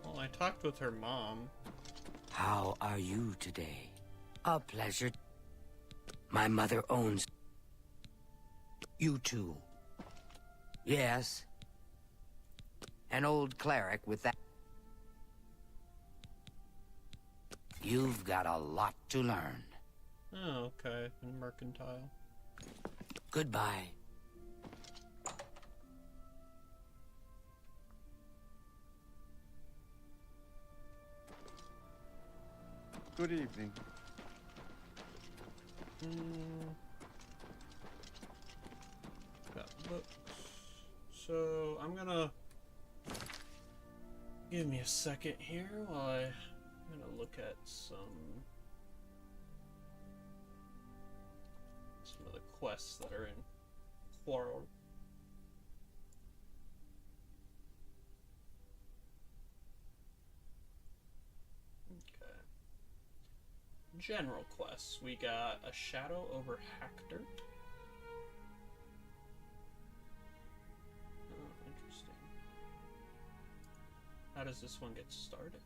Speaker 1: Well, I talked with her mom.
Speaker 8: How are you today? A pleasure. My mother owns... You too. Yes. An old cleric with that... You've got a lot to learn.
Speaker 1: Oh, okay. And mercantile.
Speaker 8: Goodbye.
Speaker 5: Good evening.
Speaker 1: Got books. So I'm gonna give me a second here while I'm gonna look at some of the quests that are in Chorrol. Okay. General quests. We got a shadow over Hackdirt. Oh, interesting. How does this one get started?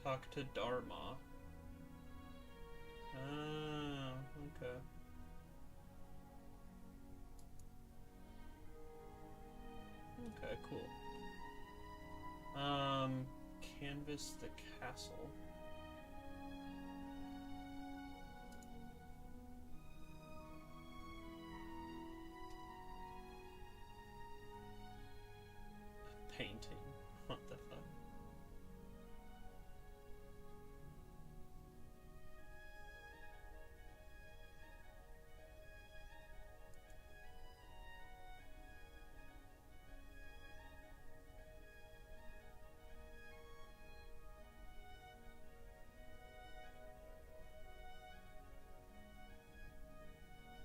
Speaker 1: Talk to Dharma. Oh, okay. Okay, cool. Canvas the castle. Painting. What the fuck?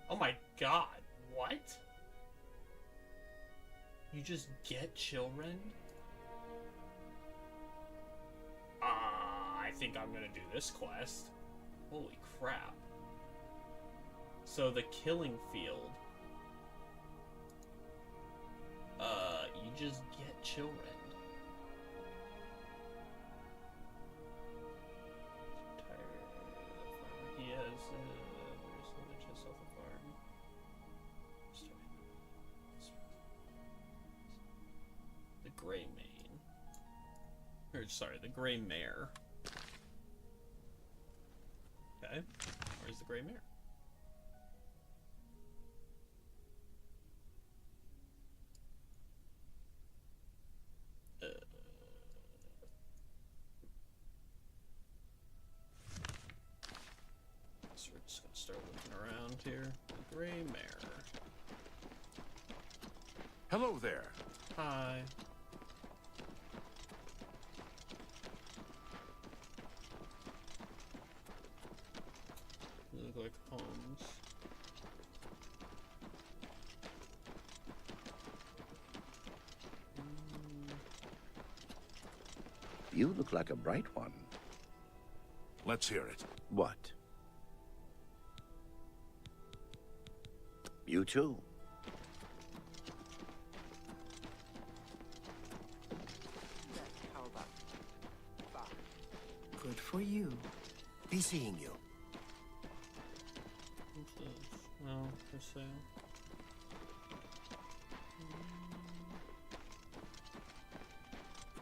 Speaker 1: Oh my god, what? You just get Chillrend? I think I'm gonna do this quest. Holy crap. So the killing field. You just get Chillrend. He has sorry, the Grey Mare. Okay, where's the Grey Mare? So we're just gonna start looking around here. The Grey Mare.
Speaker 2: Hello there.
Speaker 1: Hi. Look like homes.
Speaker 9: You look like a bright one.
Speaker 2: Let's hear it.
Speaker 9: What? You too.
Speaker 7: How about 5?
Speaker 3: Good for you. Be seeing you.
Speaker 1: What's this? No, for sale.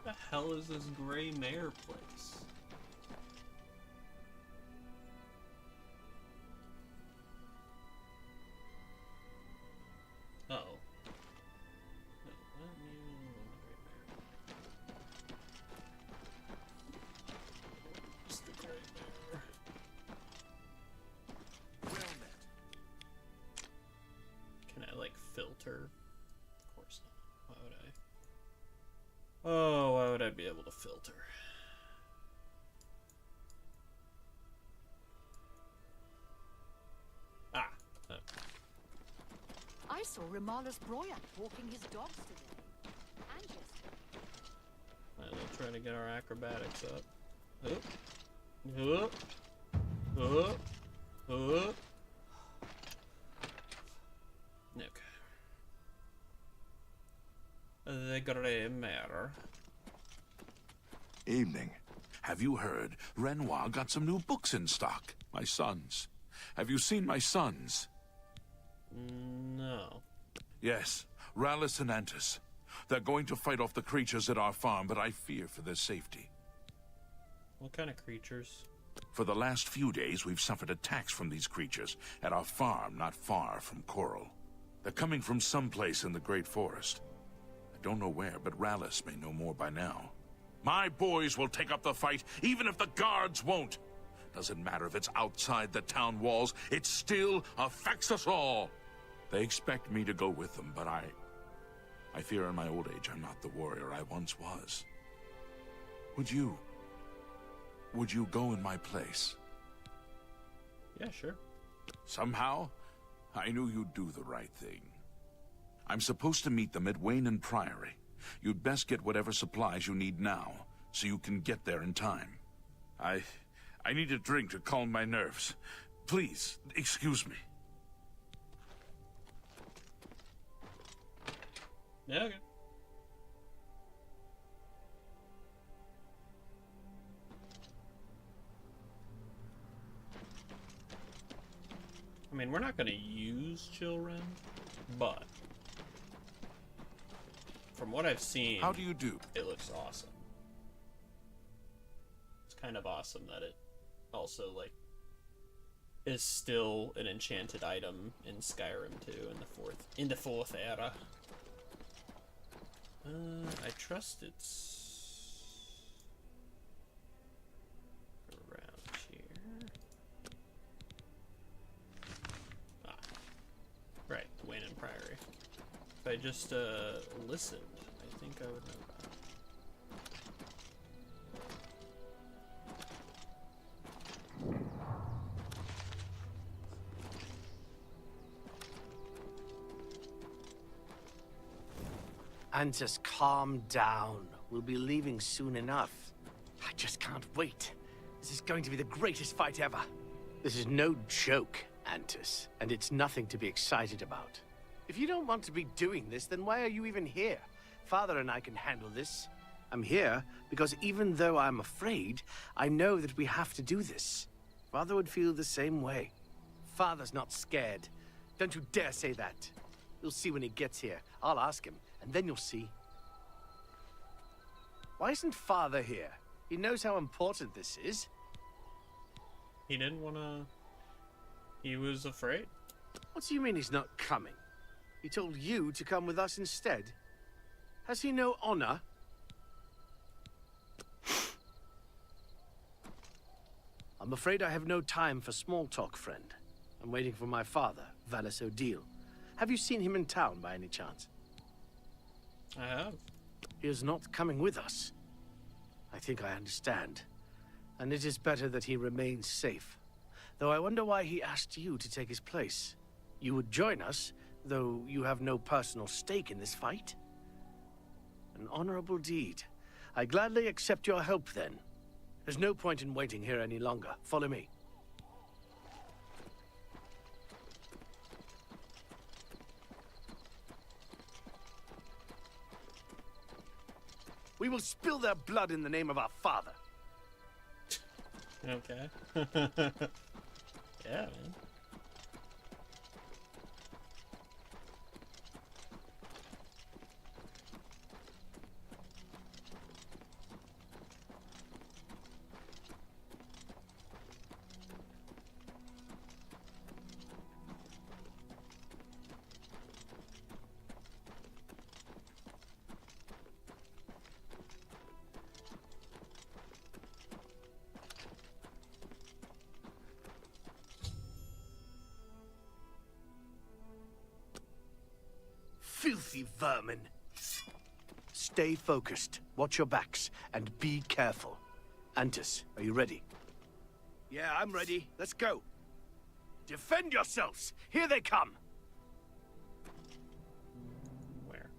Speaker 1: What the hell is this Grey Mare place? Uh oh. It's the Grey Mare.
Speaker 2: Well met.
Speaker 1: Can I, like, filter? Of course not. Why would I? Oh, why would I be able to filter? Ah. Oh.
Speaker 10: I saw Rimalis Broyak walking his dogs today. And yesterday.
Speaker 1: Alright, let's try to get our acrobatics up. Up. Up. Up. Up. Okay. The Grey Mare.
Speaker 2: Evening. Have you heard? Renoir got some new books in stock. My sons. Have you seen my sons?
Speaker 1: No.
Speaker 2: Yes, Rallis and Antis. They're going to fight off the creatures at our farm, but I fear for their safety.
Speaker 1: What kind of creatures?
Speaker 2: For the last few days, we've suffered attacks from these creatures at our farm not far from Chorrol. They're coming from someplace in the Great Forest. I don't know where, but Rallis may know more by now. My boys will take up the fight, even if the guards won't. Doesn't matter if it's outside the town walls, it still affects us all. They expect me to go with them, but I fear in my old age I'm not the warrior I once was. Would you go in my place?
Speaker 1: Yeah, sure.
Speaker 2: Somehow, I knew you'd do the right thing. I'm supposed to meet them at Wayne Priory. You'd best get whatever supplies you need now, so you can get there in time. I need a drink to calm my nerves. Please, excuse me.
Speaker 1: Yeah, okay. I mean, we're not going to use Chillrend, but from what I've seen,
Speaker 2: How do you do?
Speaker 1: it looks awesome. It's kind of awesome that it also, like, is still an enchanted item in Skyrim too, in the fourth era. I trust it's around here. Ah, right, Wayne Priory. If I just listened, I think I would know that.
Speaker 11: And just calm down. We'll be leaving soon enough. I just can't wait. This is going to be the greatest fight ever. This is no joke, Antis, and it's nothing to be excited about. If you don't want to be doing this, then why are you even here? Father and I can handle this. I'm here because even though I'm afraid, I know that we have to do this. Father would feel the same way. Father's not scared. Don't you dare say that. You'll see when he gets here. I'll ask him, and then you'll see. Why isn't Father here? He knows how important this is.
Speaker 1: He didn't want to... He was afraid.
Speaker 11: What do you mean he's not coming? He told you to come with us instead. Has he no honor? I'm afraid I have no time for small talk, friend. I'm waiting for my father, Valis Odile. Have you seen him in town by any chance?
Speaker 1: I have.
Speaker 11: He is not coming with us. I think I understand. And it is better that he remains safe. Though I wonder why he asked you to take his place. You would join us, though you have no personal stake in this fight? An honorable deed. I gladly accept your help, then. There's no point in waiting here any longer. Follow me. We will spill their blood in the name of our father.
Speaker 1: Okay. Yeah, man.
Speaker 11: Filthy vermin. Stay focused, watch your backs, and be careful. Antis, are you ready? Yeah, I'm ready. Let's go. Defend yourselves! Here they come!
Speaker 1: Where?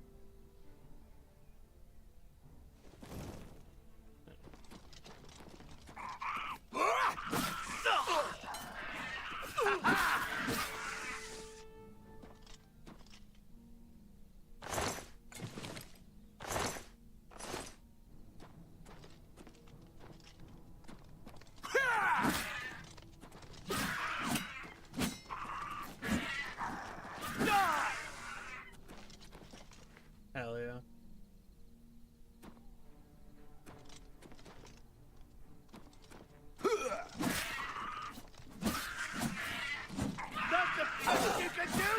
Speaker 1: Hell yeah.
Speaker 11: That's the best you can do!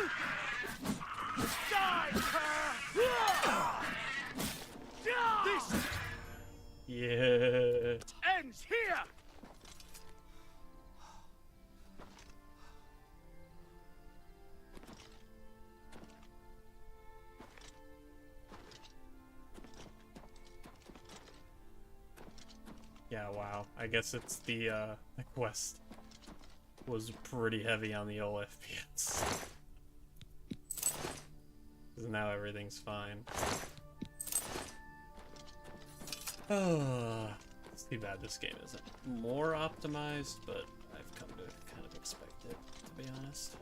Speaker 11: Die, This
Speaker 1: Yeah.
Speaker 11: ends here!
Speaker 1: Yeah, wow. I guess it's the quest was pretty heavy on the old FPS. Because now everything's fine. It's too bad this game isn't more optimized, but I've come to kind of expect it, to be honest.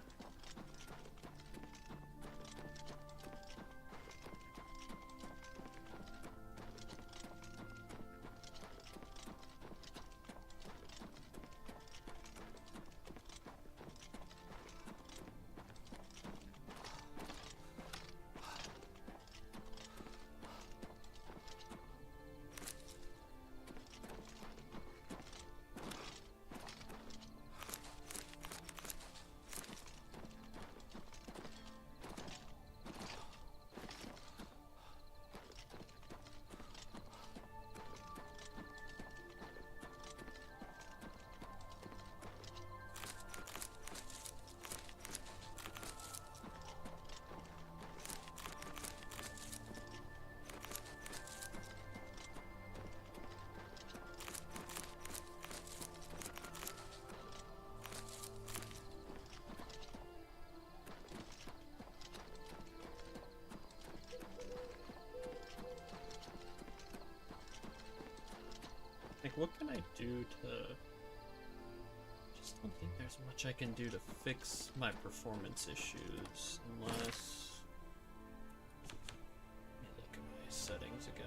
Speaker 1: Like, what can I do to... Just don't think there's much I can do to fix my performance issues, unless... Let me look at my settings again.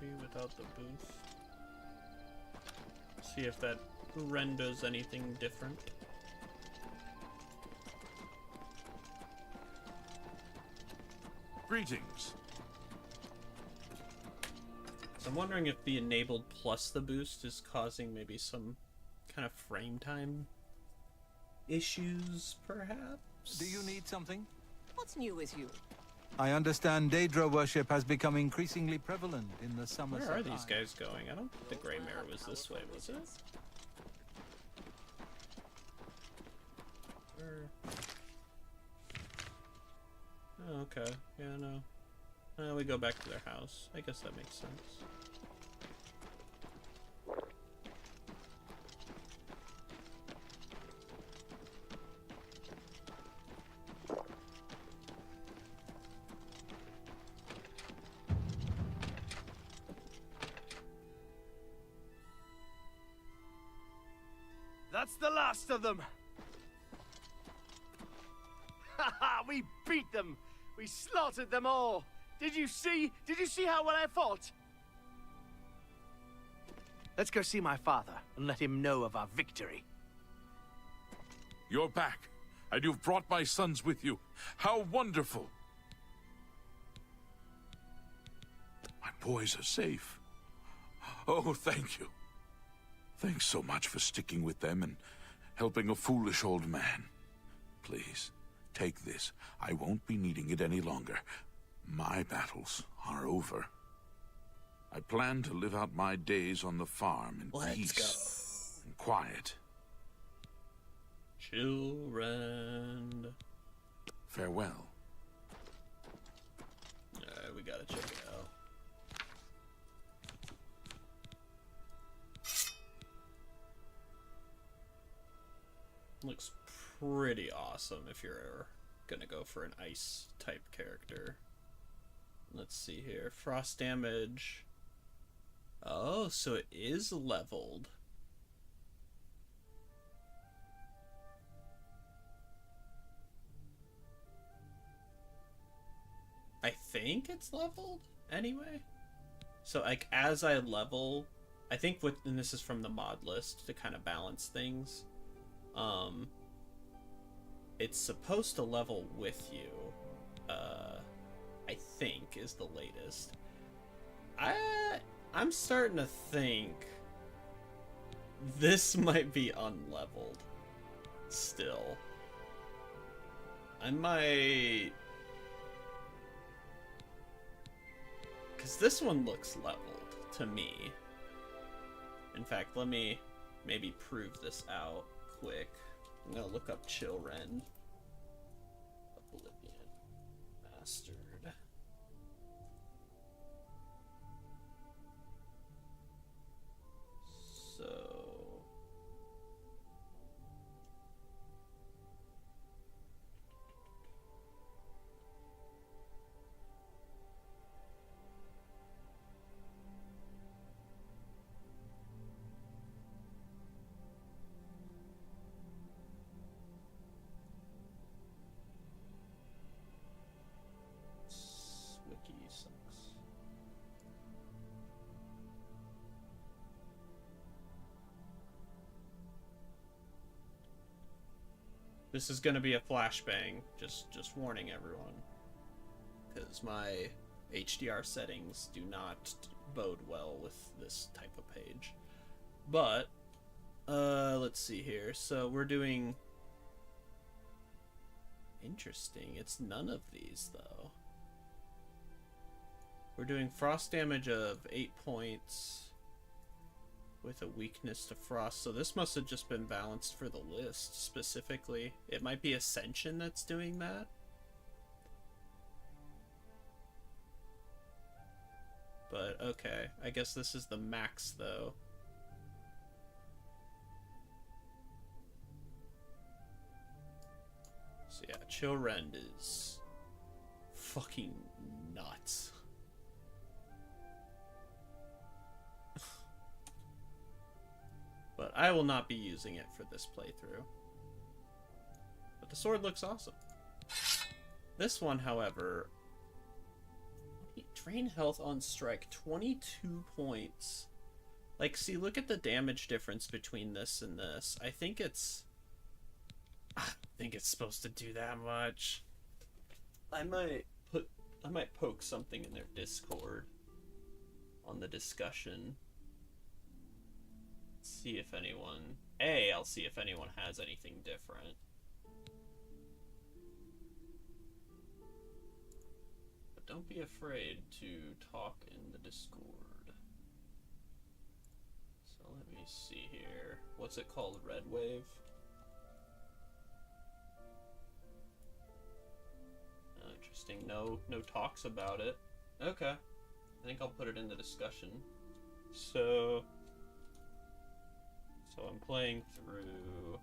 Speaker 1: maybe, without the boost. See if that renders anything different.
Speaker 2: Greetings.
Speaker 1: So I'm wondering if the enabled plus the boost is causing maybe some kind of frame time issues, perhaps?
Speaker 12: Do you need something?
Speaker 7: What's new with you?
Speaker 12: I understand Daedra worship has become increasingly prevalent in the summer.
Speaker 1: Where are these guys going? I don't think the Grey Mare was this way, was it? Where... Oh, okay. Yeah, no. We go back to their house. I guess that makes sense.
Speaker 11: That's the last of them! Haha, we beat them! We slaughtered them all! Did you see? Did you see how well I fought? Let's go see my father and let him know of our victory.
Speaker 2: You're back, and you've brought my sons with you. How wonderful! My boys are safe. Oh, thank you. Thanks so much for sticking with them and helping a foolish old man. Please, take this. I won't be needing it any longer. My battles are over. I plan to live out my days on the farm in peace and quiet.
Speaker 1: Chillrend.
Speaker 2: Farewell.
Speaker 1: Alright, we gotta check it out. Looks pretty awesome if you're gonna go for an ice type character. Let's see here. Frost damage. Oh, so it is leveled. I think it's leveled anyway. So like as I level, I think and this is from the mod list to kind of balance things. It's supposed to level with you. I think is the latest. I'm starting to think this might be unleveled still. I might, because this one looks leveled to me. In fact, let me maybe prove this out quick. I'm gonna look up Chillrend. Oblivion. Mastered. So... Wiki sucks. This is gonna be a flashbang, just warning everyone, because my HDR settings do not bode well with this type of page. But let's see here. So we're doing interesting. It's none of these though. We're doing frost damage of 8 points with a weakness to frost. So this must have just been balanced for the list specifically. It might be Ascension that's doing that. But okay, I guess this is the max though. So yeah, Chillrend is fucking nuts. But I will not be using it for this playthrough. But the sword looks awesome. This one, however, let me Drain health on strike, 22 points. Like, see, look at the damage difference between this and this. I think it's supposed to do that much. I might poke something in their Discord on the discussion. See if anyone... I'll see if anyone has anything different. But don't be afraid to talk in the Discord. So let me see here. What's it called? Red Wave? Interesting. No talks about it. Okay. I think I'll put it in the discussion. So I'm playing through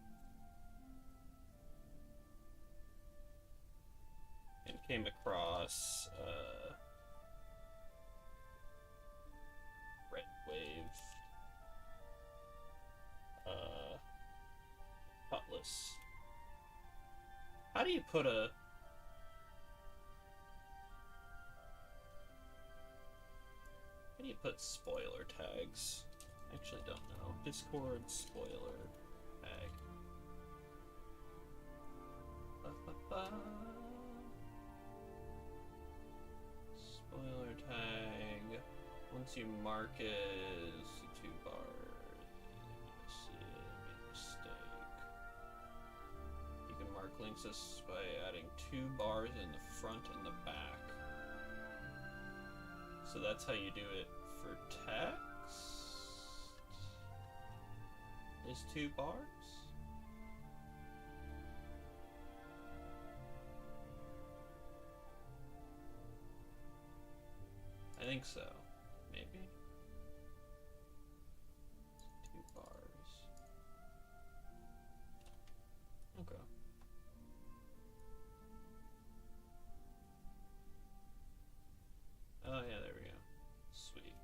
Speaker 1: and came across Red Wave Cutlass. How do you put a... How do you put spoiler tags? I actually don't know. Discord spoiler tag. Spoiler tag. Once you mark it, it's 2 bars. Mistake. You can mark links this by adding 2 bars in the front and the back. So that's how you do it for text. Is 2 bars? I think so. Maybe. 2 bars. Okay. Oh yeah, there we go. Sweet.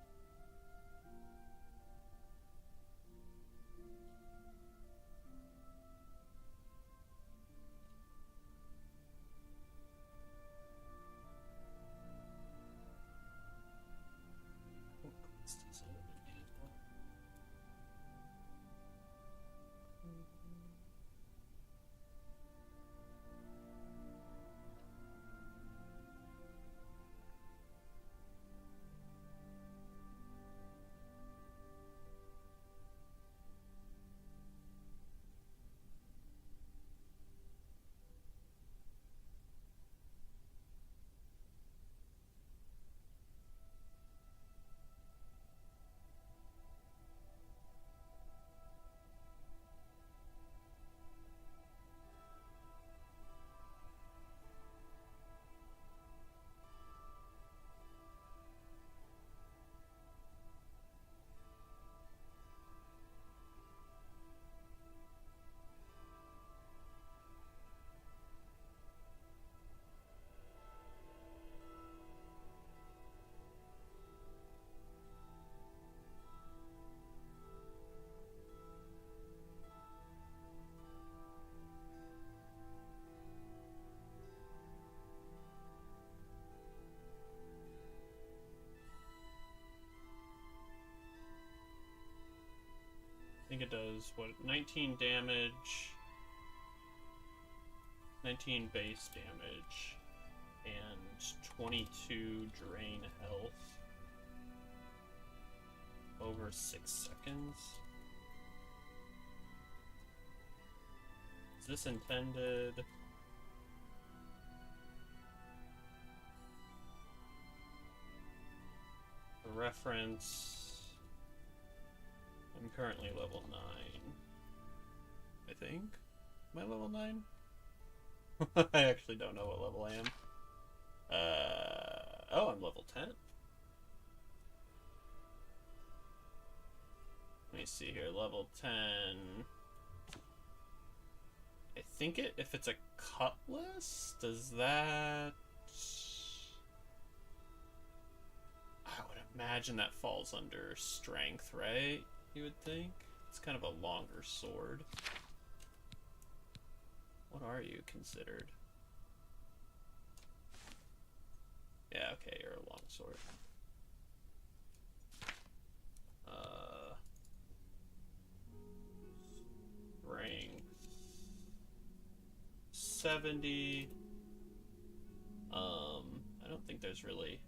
Speaker 1: I think it does, what, 19 damage, 19 base damage, and 22 drain health over 6 seconds. Is this intended? For reference, I'm currently level 9. I think? Am I level 9? I actually don't know what level I am. Oh, I'm level 10. Let me see here, level 10. I think if it's a cutlass, does that... I would imagine that falls under strength, right? You would think? It's kind of a longer sword. What are you considered? Yeah, okay, you're a longsword. Strength 70. I don't think there's really.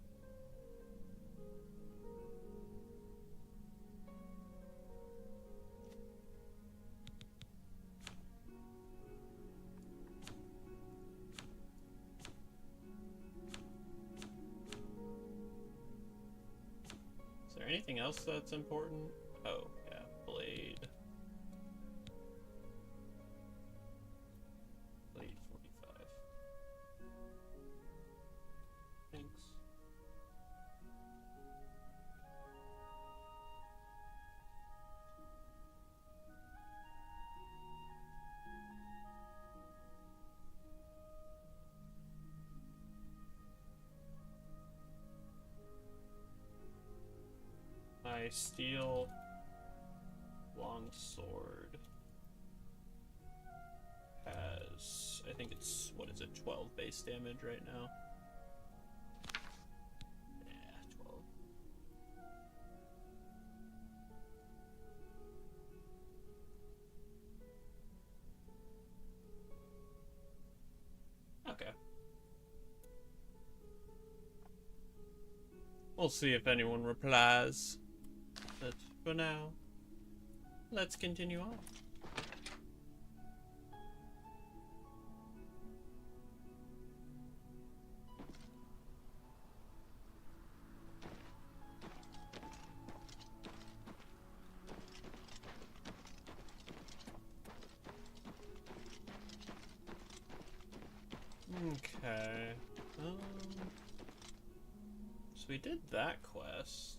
Speaker 1: Is there anything else that's important? Oh, yeah, blade. Blade 45. Thanks. My steel longsword has, I think it's, what is it, 12 base damage right now? Yeah, 12. Okay. We'll see if anyone replies. But for now, let's continue on. Okay. So we did that quest.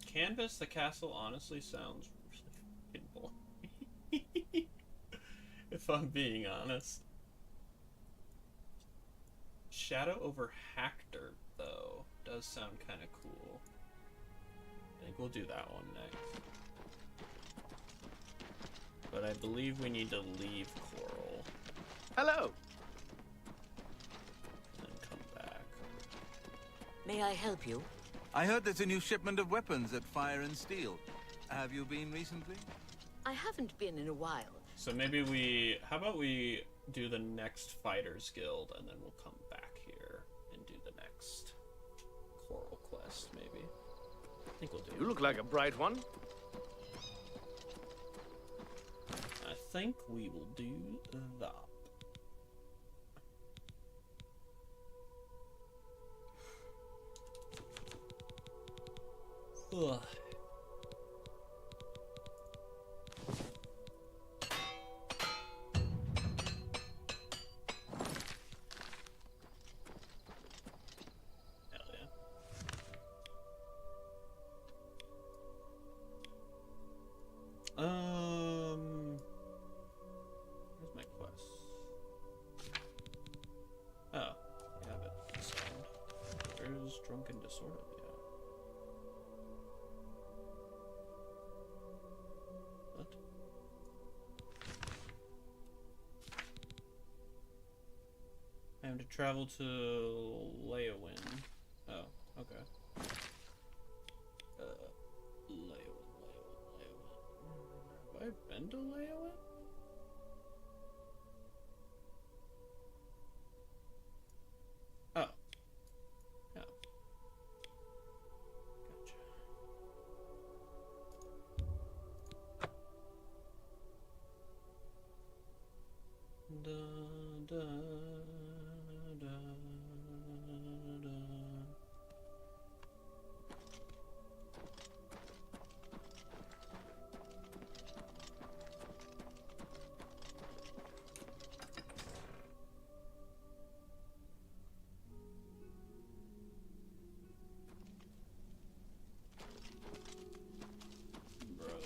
Speaker 1: Canvas the castle honestly sounds really fucking boring. If I'm being honest. Shadow over Hackter, though, does sound kind of cool. I think we'll do that one next. But I believe we need to leave Chorrol.
Speaker 11: Hello.
Speaker 1: And come back.
Speaker 10: May I help you?
Speaker 12: I heard there's a new shipment of weapons at Fire and Steel. Have you been recently?
Speaker 10: I haven't been in a while.
Speaker 1: So maybe we... How about we do the next Fighters Guild, and then we'll come back here and do the next Chorrol quest, maybe. I think we'll do it.
Speaker 11: You look like a bright one.
Speaker 1: I think we will do that. Ugh. Hell yeah. Where's my quest? Oh, I have it. Signed. Where's Drunken Disorderly at? What? I have to travel to Leowin. Oh, okay. Leowin. Have I been to Leowin? Oh. Yeah. Gotcha. Da, da, da, da.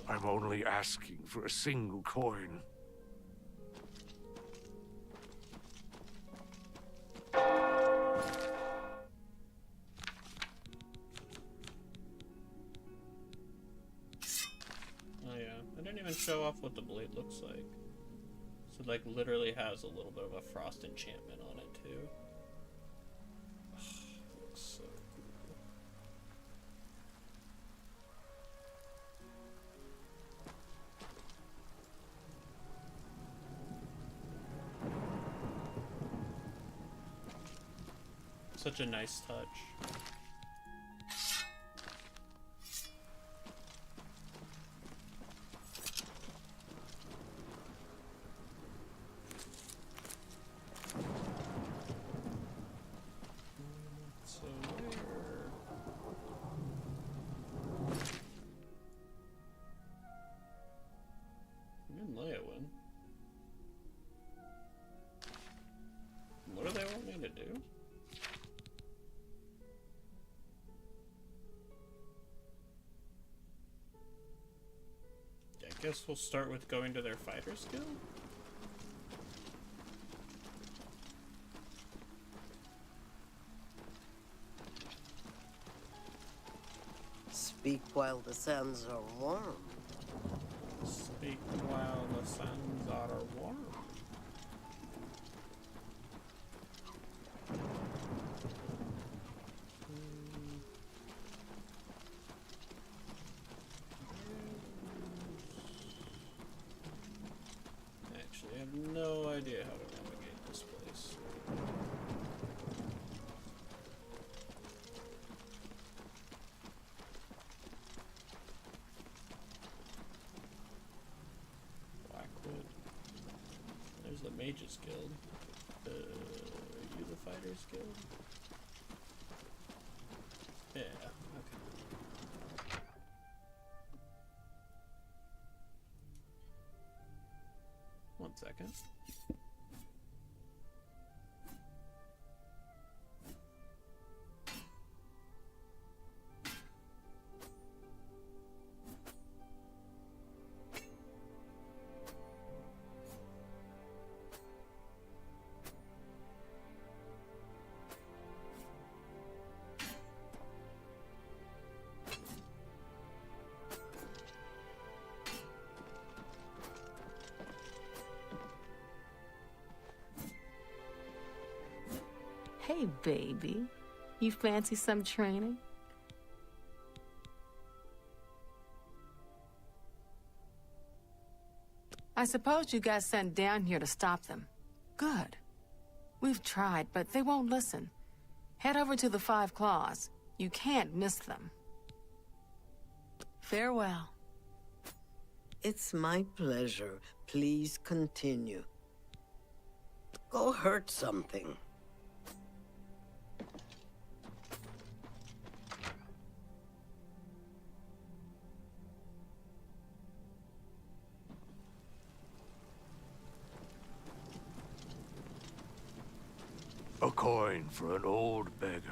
Speaker 2: I'm only asking for a single coin.
Speaker 1: show off what the blade looks like. So, like, literally has a little bit of a frost enchantment on it, too. Looks so cool. Such a nice touch. What do they want me to do? I guess we'll start with going to their Fighters Guild?
Speaker 13: Speak while the sands are warm.
Speaker 1: Speak while the sands are warm. Actually, I have no idea how to navigate this place. There's the Mages Guild. Are you the Fighters Guild? Yeah, okay. One second.
Speaker 6: Hey, baby. You fancy some training? I suppose you got sent down here to stop them. Good. We've tried, but they won't listen. Head over to the Five Claws. You can't miss them. Farewell.
Speaker 13: It's my pleasure. Please continue. Go hurt something.
Speaker 14: A coin for an old beggar.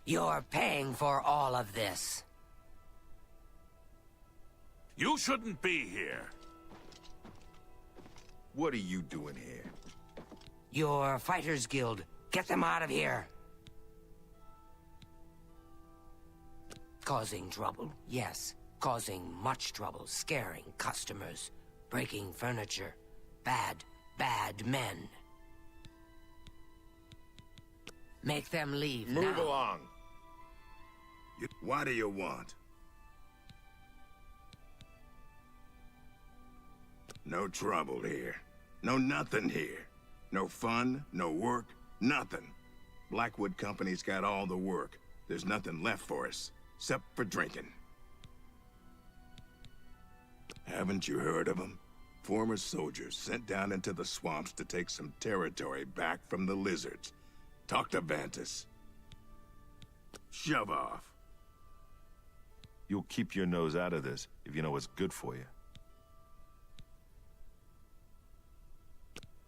Speaker 8: You're paying for all of this.
Speaker 2: You shouldn't be here.
Speaker 15: What are you doing here?
Speaker 8: Your Fighters Guild. Get them out of here. Causing trouble, yes. Causing much trouble. Scaring customers. Breaking furniture. Bad, bad men. Make them leave now.
Speaker 15: Move along. What do you want? No trouble here. No nothing here. No fun, no work, nothing. Blackwood Company's got all the work. There's nothing left for us, except for drinking. Haven't you heard of them? Former soldiers sent down into the swamps to take some territory back from the lizards. Talk to Vantus. Shove off.
Speaker 16: You'll keep your nose out of this if you know what's good for you.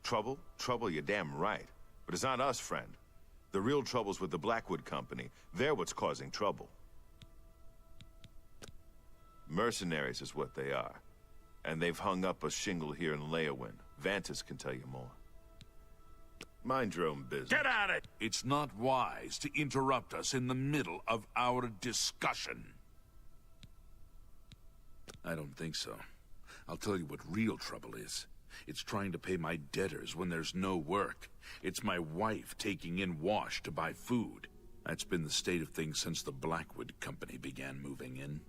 Speaker 16: Trouble? Trouble, you're damn right. But it's not us, friend. The real trouble's with the Blackwood Company. They're what's causing trouble. Mercenaries is what they are. And they've hung up a shingle here in Leyawiin. Vantus can tell you more. Mind your own business.
Speaker 2: Get at it! It's not wise to interrupt us in the middle of our discussion. I don't think so. I'll tell you what real trouble is. It's trying to pay my debtors when there's no work. It's my wife taking in wash to buy food. That's been the state of things since the Blackwood Company began moving in.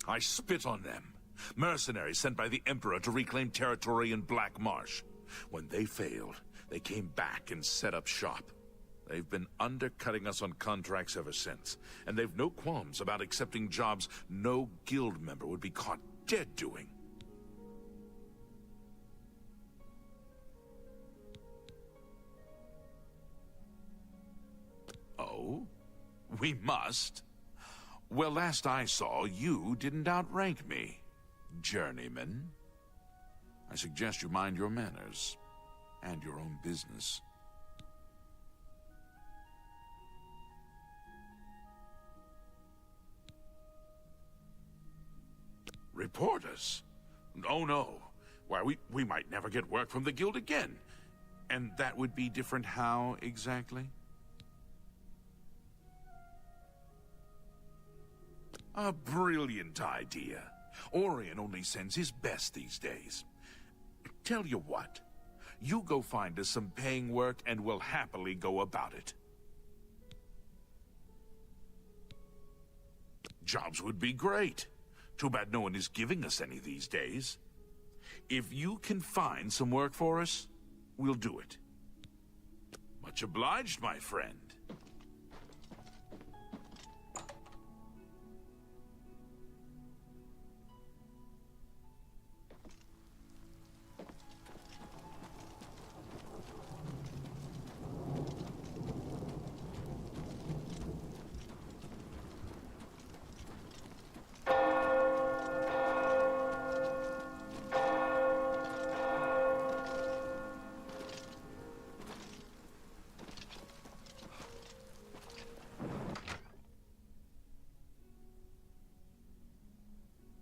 Speaker 2: I spit on them. Mercenaries sent by the Emperor to reclaim territory in Black Marsh. When they failed, they came back and set up shop. They've been undercutting us on contracts ever since, and they've no qualms about accepting jobs no guild member would be caught dead doing. Oh? We must? Well, last I saw, you didn't outrank me, journeyman. I suggest you mind your manners, and your own business. Report us? Oh no. Why, we might never get work from the guild again. And that would be different how, exactly? A brilliant idea. Orion only sends his best these days. Tell you what, you go find us some paying work and we'll happily go about it. Jobs would be great. Too bad no one is giving us any these days. If you can find some work for us, we'll do it. Much obliged, my friend.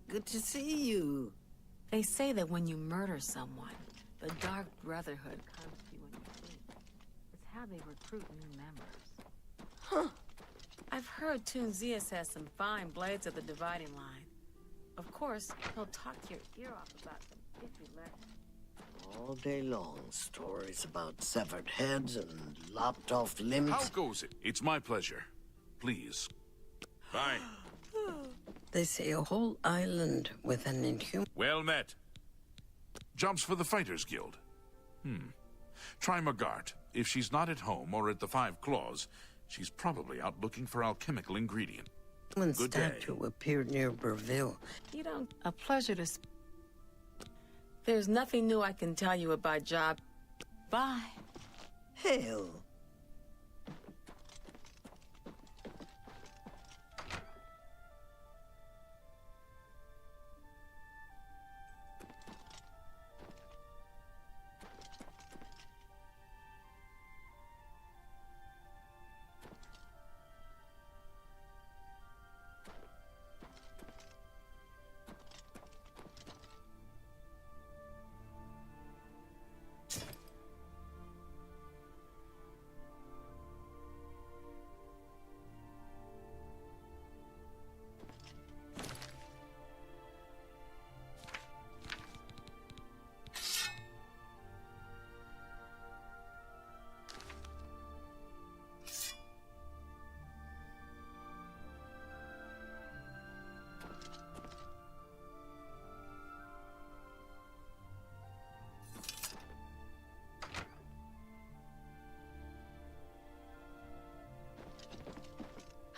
Speaker 13: Good to see you.
Speaker 6: They say that when you murder someone, the Dark Brotherhood comes to you in your sleep. It's how they recruit new members.
Speaker 13: Huh.
Speaker 6: I've heard Tunzias has some fine blades of the dividing line. Of course, he'll talk your ear off about them if you let him.
Speaker 13: All day long, stories about severed heads and lopped off limbs.
Speaker 2: How goes it? It's my pleasure. Please. Bye.
Speaker 13: They say a whole island with an inhuman...
Speaker 2: Well met. Jobs for the Fighters Guild. Try Magart. If she's not at home or at the Five Claws, she's probably out looking for alchemical ingredient.
Speaker 13: When
Speaker 2: Good day.
Speaker 13: statue appeared near Burville.
Speaker 6: You don't... A pleasure to... There's nothing new I can tell you about job. Bye.
Speaker 13: Hell.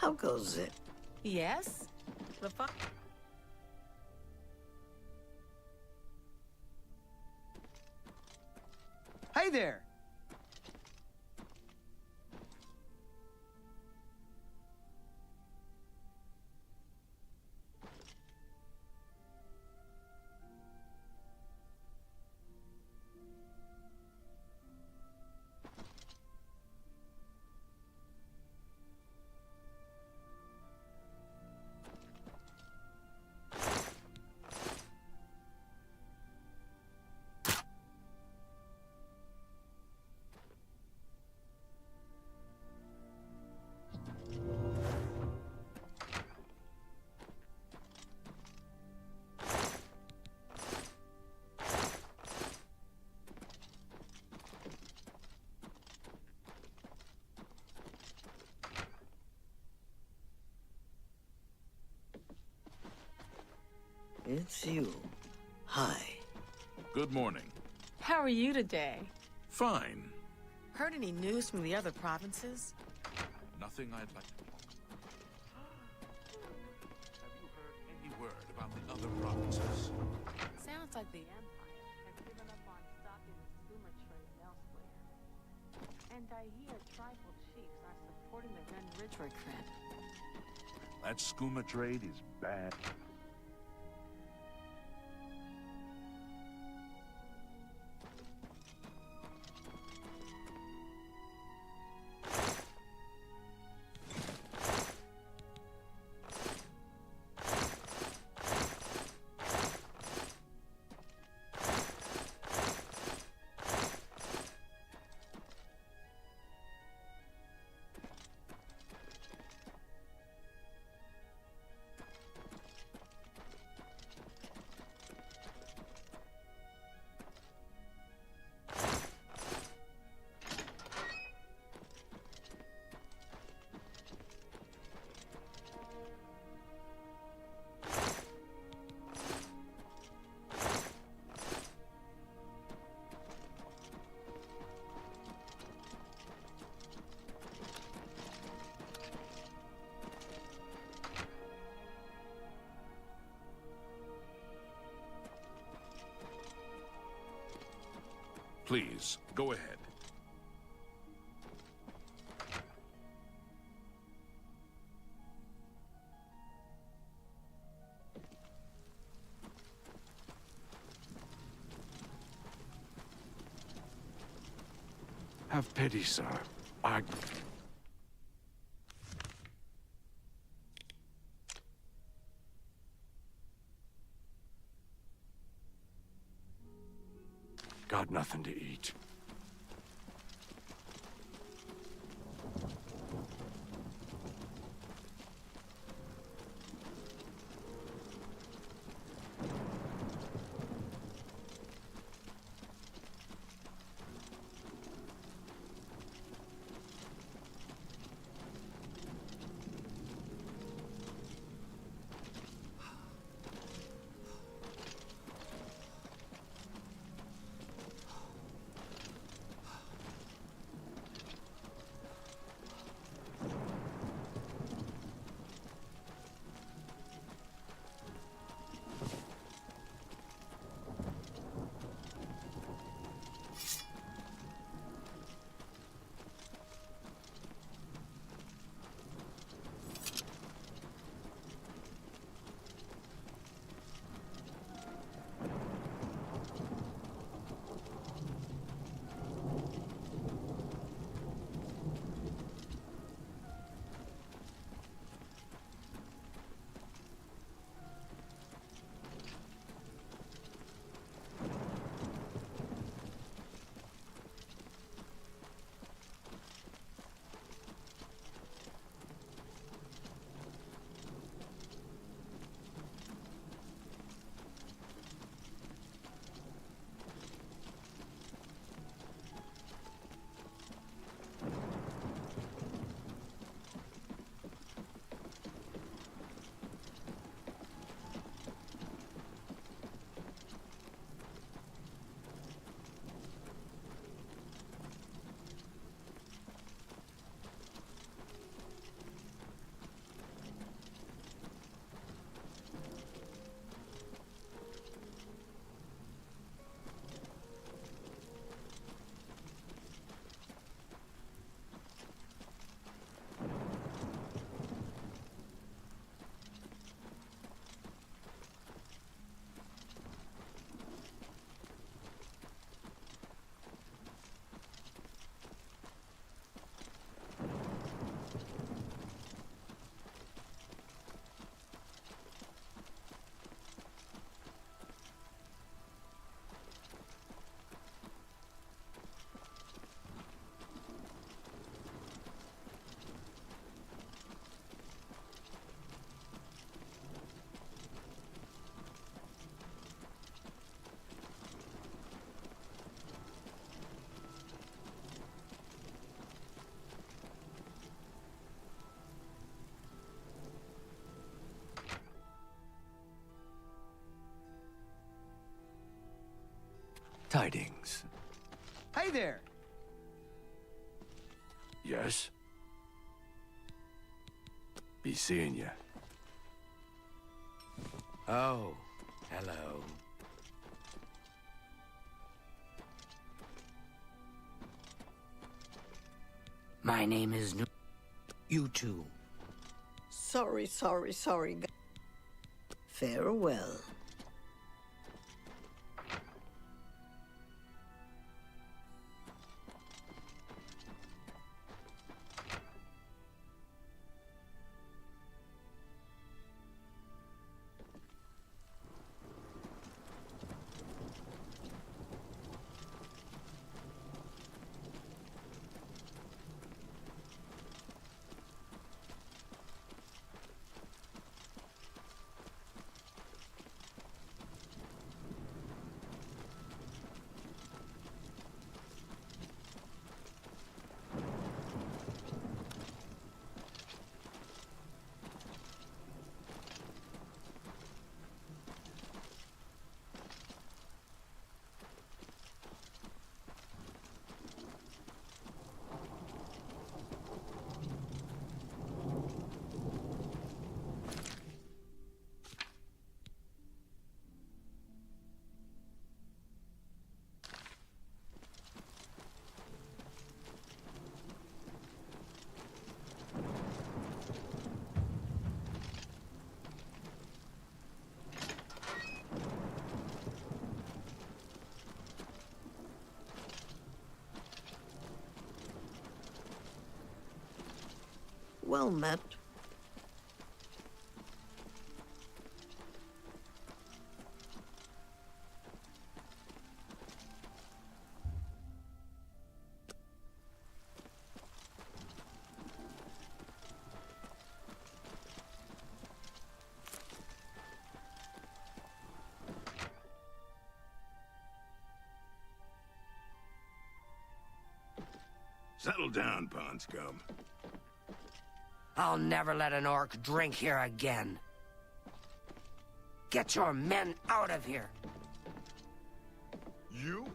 Speaker 13: How goes it?
Speaker 6: Yes? The fuck?
Speaker 17: Hey there!
Speaker 13: It's you. Hi.
Speaker 2: Good morning.
Speaker 6: How are you today?
Speaker 2: Fine.
Speaker 6: Heard any news from the other provinces?
Speaker 2: Nothing I'd like to talk about. Have you heard any word about the other provinces?
Speaker 6: Sounds like the Empire has given up on stopping the Skuma trade elsewhere. And Dahyka tribal chiefs are supporting the Ren Ridgewood trend.
Speaker 2: That skooma trade is bad. Please, go ahead.
Speaker 14: Have pity, sir. Got nothing to eat. Tidings.
Speaker 7: Hey there!
Speaker 14: Yes? Be seeing ya.
Speaker 8: Oh, hello. My name is You too.
Speaker 13: Sorry. Farewell. Well met.
Speaker 15: Settle down, pond scum.
Speaker 8: I'll never let an orc drink here again. Get your men out of here.
Speaker 15: You?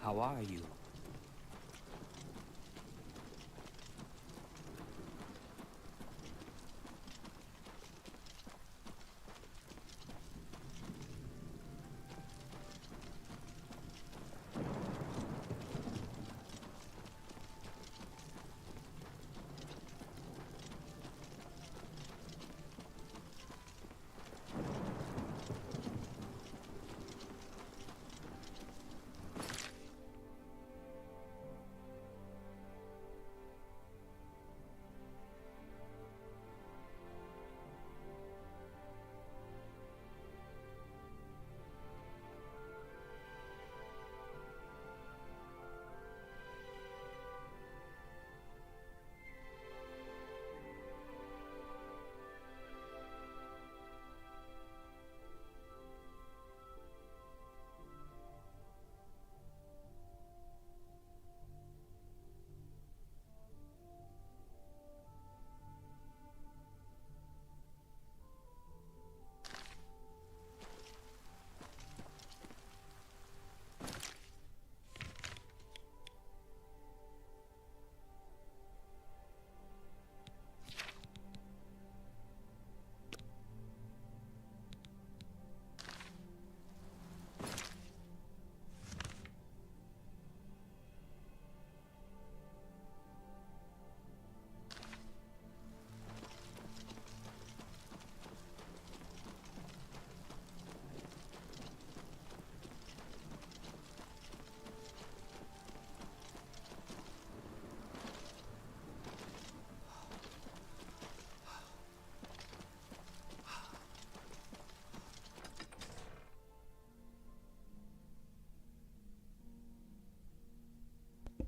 Speaker 8: How are you?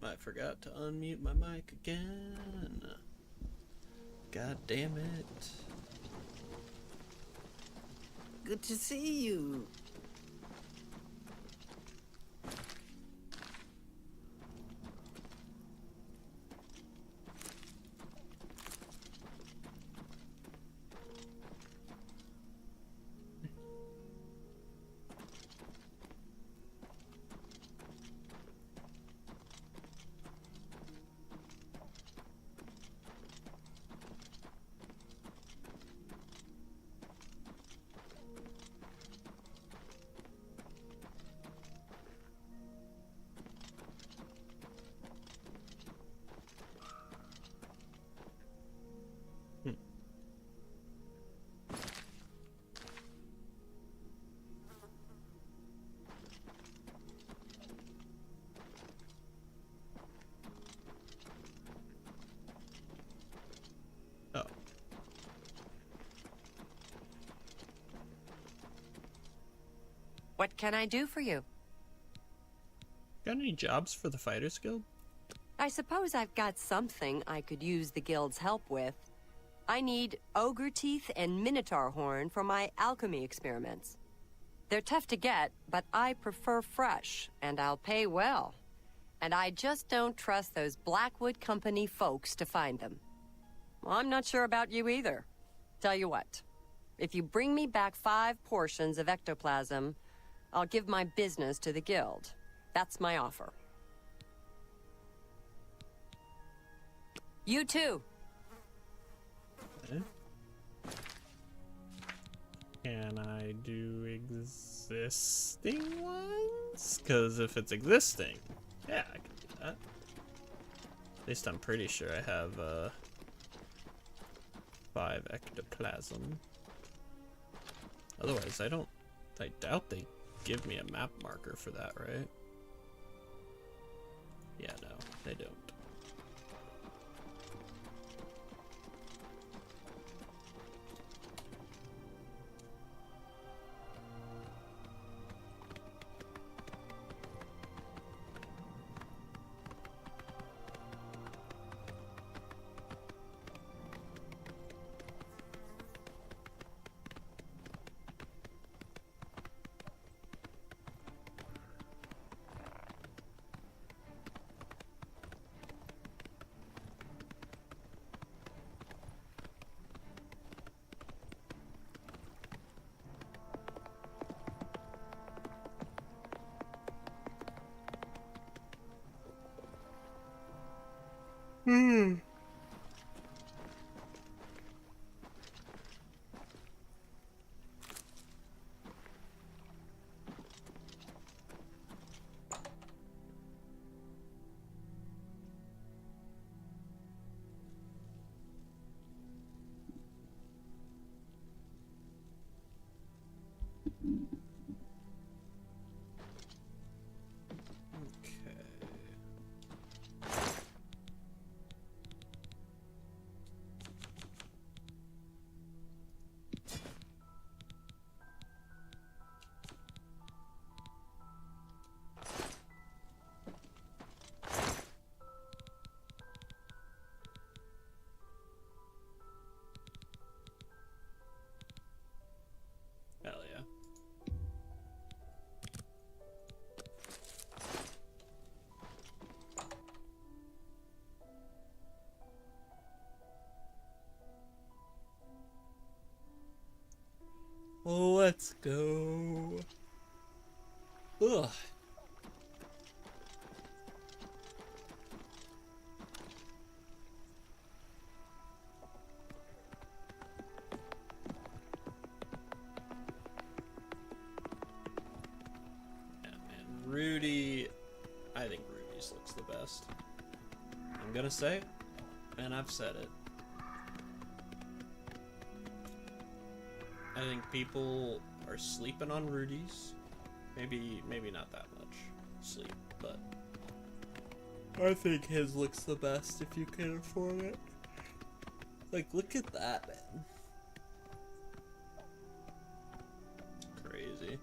Speaker 1: I forgot to unmute my mic again. God damn it.
Speaker 13: Good to see you.
Speaker 4: What can I do for you?
Speaker 1: Got any jobs for the Fighters Guild?
Speaker 4: I suppose I've got something I could use the guild's help with. I need ogre teeth and minotaur horn for my alchemy experiments. They're tough to get, but I prefer fresh, and I'll pay well. And I just don't trust those Blackwood Company folks to find them. Well, I'm not sure about you either. Tell you what, if you bring me back 5 portions of ectoplasm, I'll give my business to the guild. That's my offer. You too.
Speaker 1: Okay. Can I do existing ones? Because if it's existing, yeah, I can do that. At least I'm pretty sure I have 5 ectoplasm. Otherwise, I doubt they give me a map marker for that, right? Yeah, no, they don't. Hell yeah. Let's go. Ugh. Rudy, I think Rudy's looks the best. I'm gonna say it, and I've said it. I think people are sleeping on Rudy's. Maybe not that much sleep, but I think his looks the best if you can afford it. Like, look at that, man. Crazy.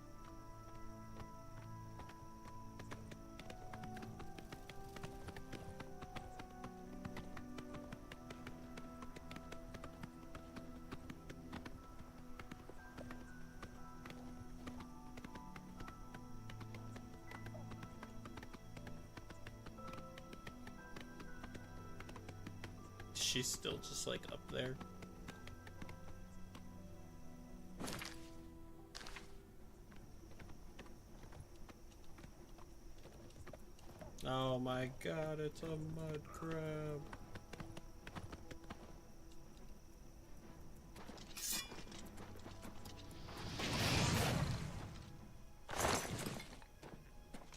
Speaker 1: she's still just like up there. Oh my god, it's a mud crab.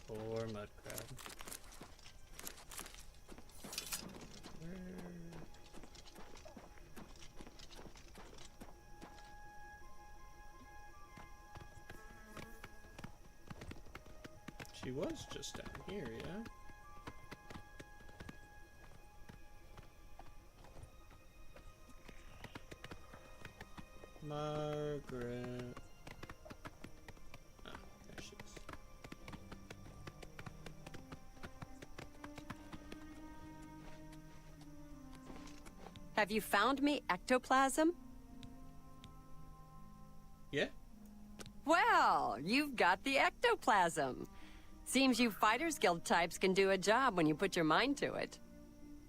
Speaker 1: Poor mud crab. She was just down here, yeah? Margaret. Ah, there she is.
Speaker 4: Have you found me ectoplasm?
Speaker 1: Yeah?
Speaker 4: Well, you've got the ectoplasm. Seems you Fighters Guild types can do a job when you put your mind to it.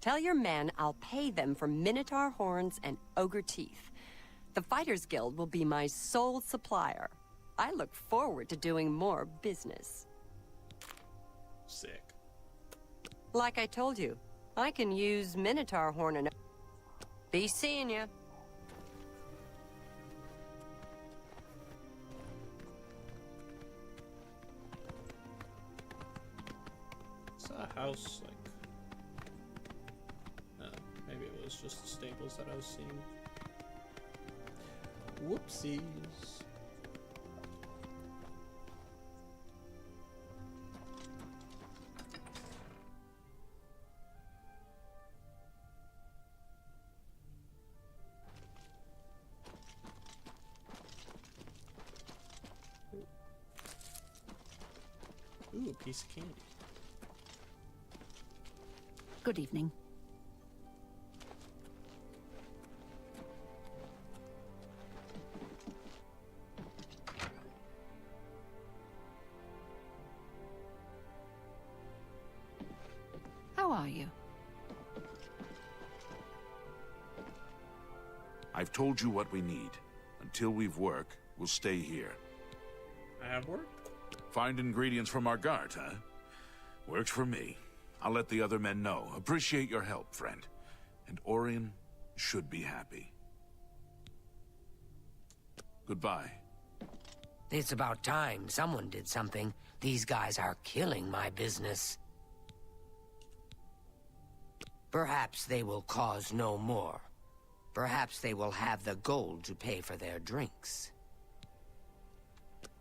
Speaker 4: Tell your men I'll pay them for Minotaur horns and ogre teeth. The Fighters Guild will be my sole supplier. I look forward to doing more business.
Speaker 1: Sick.
Speaker 4: Like I told you, I can use Minotaur horn and... Be seeing ya.
Speaker 1: A house, like... maybe it was just the stables that I was seeing. Whoopsies. Ooh, a piece of candy.
Speaker 10: Good evening. How are you?
Speaker 2: I've told you what we need. Until we've work, we'll stay here.
Speaker 1: I have work?
Speaker 2: Find ingredients from our guard, huh? Works for me. I'll let the other men know. Appreciate your help, friend. And Orion should be happy. Goodbye.
Speaker 8: It's about time someone did something. These guys are killing my business. Perhaps they will cause no more. Perhaps they will have the gold to pay for their drinks.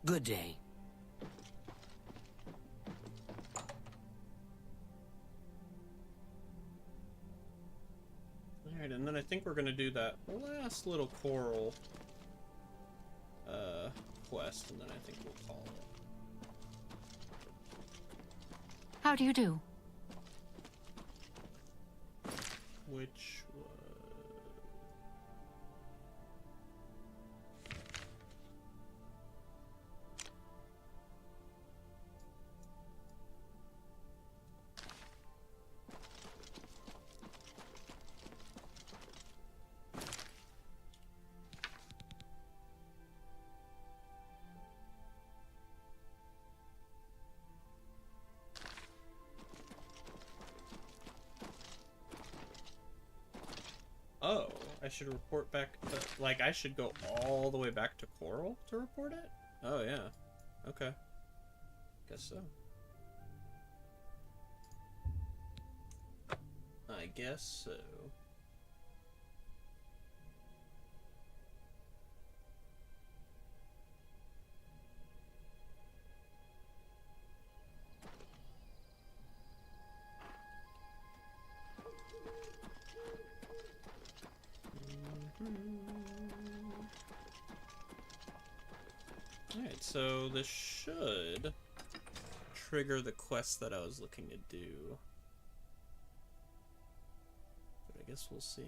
Speaker 8: Good day.
Speaker 1: Alright, and then I think we're gonna do that last little Chorrol quest, and then I think we'll call it.
Speaker 10: How do you do?
Speaker 1: Which was... Oh, I should report back to, like, I should go all the way back to Chorrol to report it? Oh, yeah. Okay. Guess so. I guess so. Alright, so this should trigger the quest that I was looking to do. But I guess we'll see.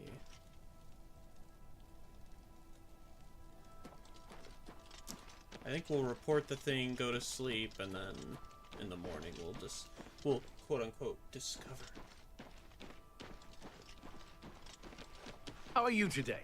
Speaker 1: I think we'll report the thing, go to sleep, and then in the morning we'll quote unquote discover.
Speaker 11: How are you today?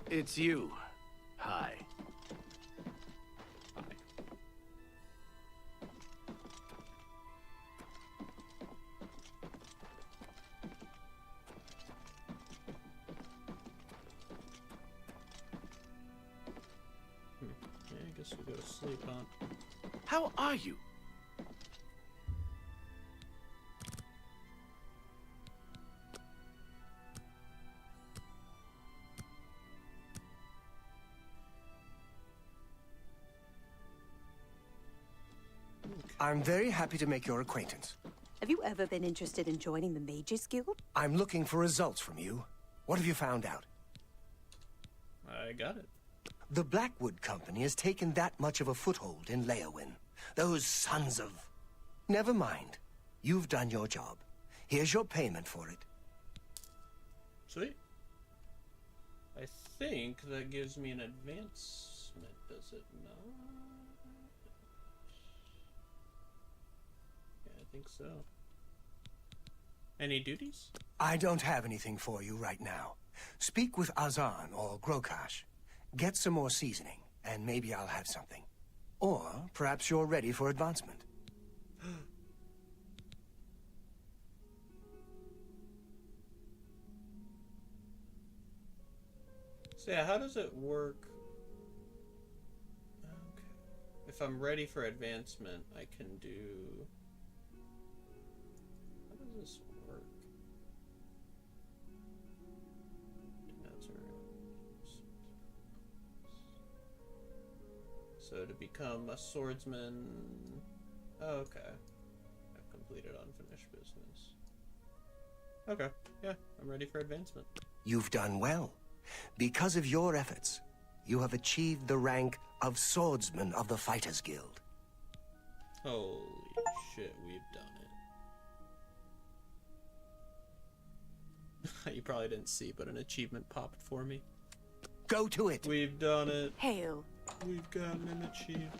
Speaker 11: It's you. Hi.
Speaker 1: Yeah, I guess we'll go to sleep, huh?
Speaker 11: How are you?
Speaker 3: I'm very happy to make your acquaintance.
Speaker 17: Have you ever been interested in joining the Mages Guild?
Speaker 3: I'm looking for results from you. What have you found out?
Speaker 1: I got it.
Speaker 3: The Blackwood Company has taken that much of a foothold in Leowyn. Those sons of... Never mind. You've done your job. Here's your payment for it.
Speaker 1: Sweet. I think that gives me an advancement, does it not? Yeah, I think so. Any duties?
Speaker 3: I don't have anything for you right now. Speak with Azan or Grokash. Get some more seasoning, and maybe I'll have something. Or perhaps you're ready for advancement.
Speaker 1: So yeah, how does it work? Okay. If I'm ready for advancement, I can do... How does this work? So to become a swordsman... Oh, okay. I've completed unfinished business. Okay, yeah, I'm ready for advancement.
Speaker 3: You've done well. Because of your efforts, you have achieved the rank of Swordsman of the Fighters Guild.
Speaker 1: Holy shit, we've done it. You probably didn't see, but an achievement popped for me.
Speaker 3: Go to it!
Speaker 1: We've done it.
Speaker 17: Hail.
Speaker 1: We've gotten an achievement.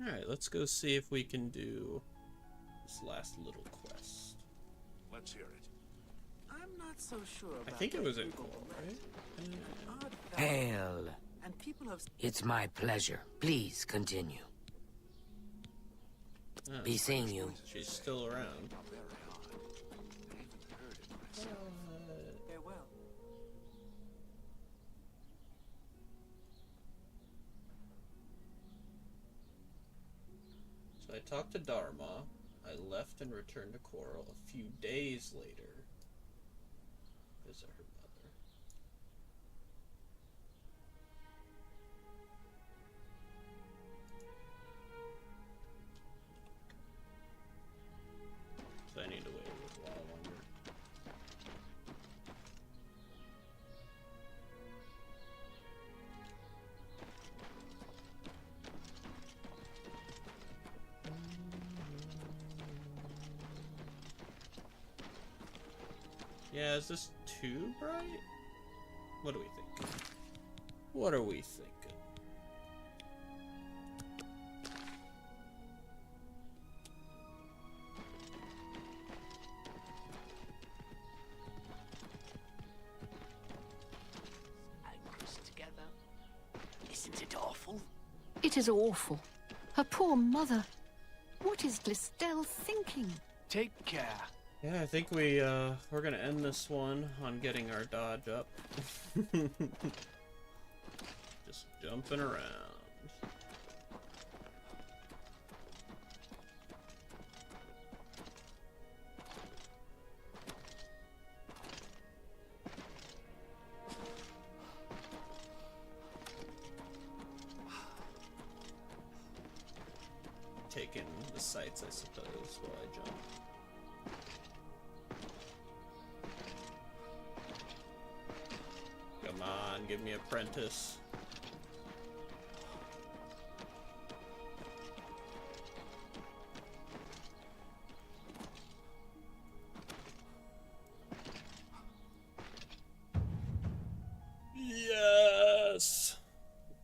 Speaker 1: Alright, let's go see if we can do this last little quest.
Speaker 2: Let's hear it.
Speaker 7: I'm not so sure about
Speaker 1: I think it was in Chorrol, right?
Speaker 8: Hail.
Speaker 7: And people have...
Speaker 8: It's my pleasure. Please continue.
Speaker 1: Oh,
Speaker 8: Be seeing you.
Speaker 1: She's still around.
Speaker 7: Farewell.
Speaker 1: So I talked to Dharma. I left and returned to Chorrol a few days later. Visit her mother. So I need to wait a little while longer. Yeah, is this too bright? What do we think? What are we thinking?
Speaker 7: Anchors together. Isn't it awful?
Speaker 10: It is awful. Her poor mother. What is Glistel thinking?
Speaker 11: Take care.
Speaker 1: Yeah, I think we're gonna end this one on getting our dodge up. Just jumping around. Taking the sights, I suppose, while I jump. Come on, give me apprentice. Yes!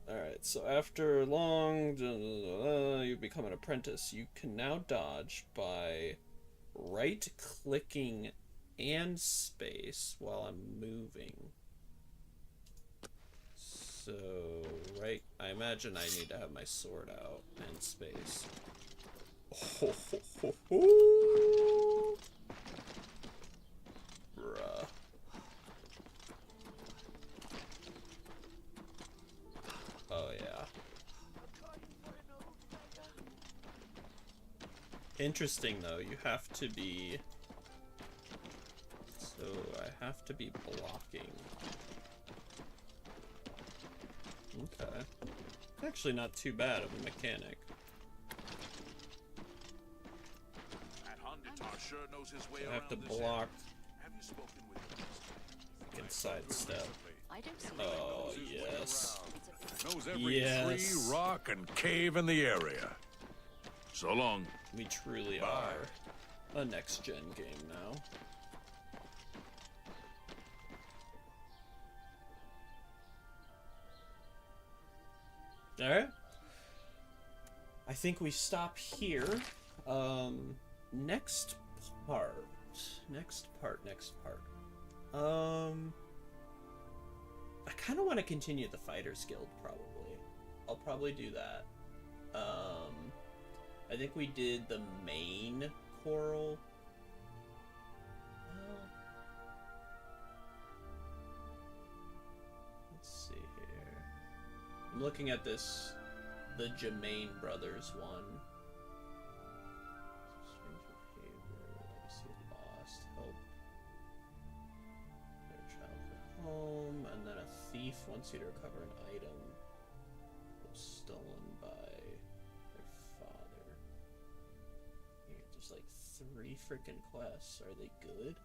Speaker 1: Alright, so after long, you become an apprentice. You can now dodge by right-clicking and space while I'm moving. So, right, I imagine I need to have my sword out and space. Oh, ho, ho, ho. Bruh. Oh, yeah. Interesting, though, you have to be... So, I have to be blocking. Okay. Actually not too bad of a mechanic. I have to block and sidestep. Oh, yes.
Speaker 2: Knows every tree, rock, and cave in the area. So long.
Speaker 1: We truly are a next-gen game now. Alright. I think we stop here. Next part. I kind of want to continue the Fighters Guild, probably. I'll probably do that. I think we did the main Chorrol. Let's see here. I'm looking at this, the Germain Brothers one. Strange behavior, legacy lost, help their child from home, and then a thief wants you to recover an item that was stolen by their father. There's like 3 freaking quests. Are they good?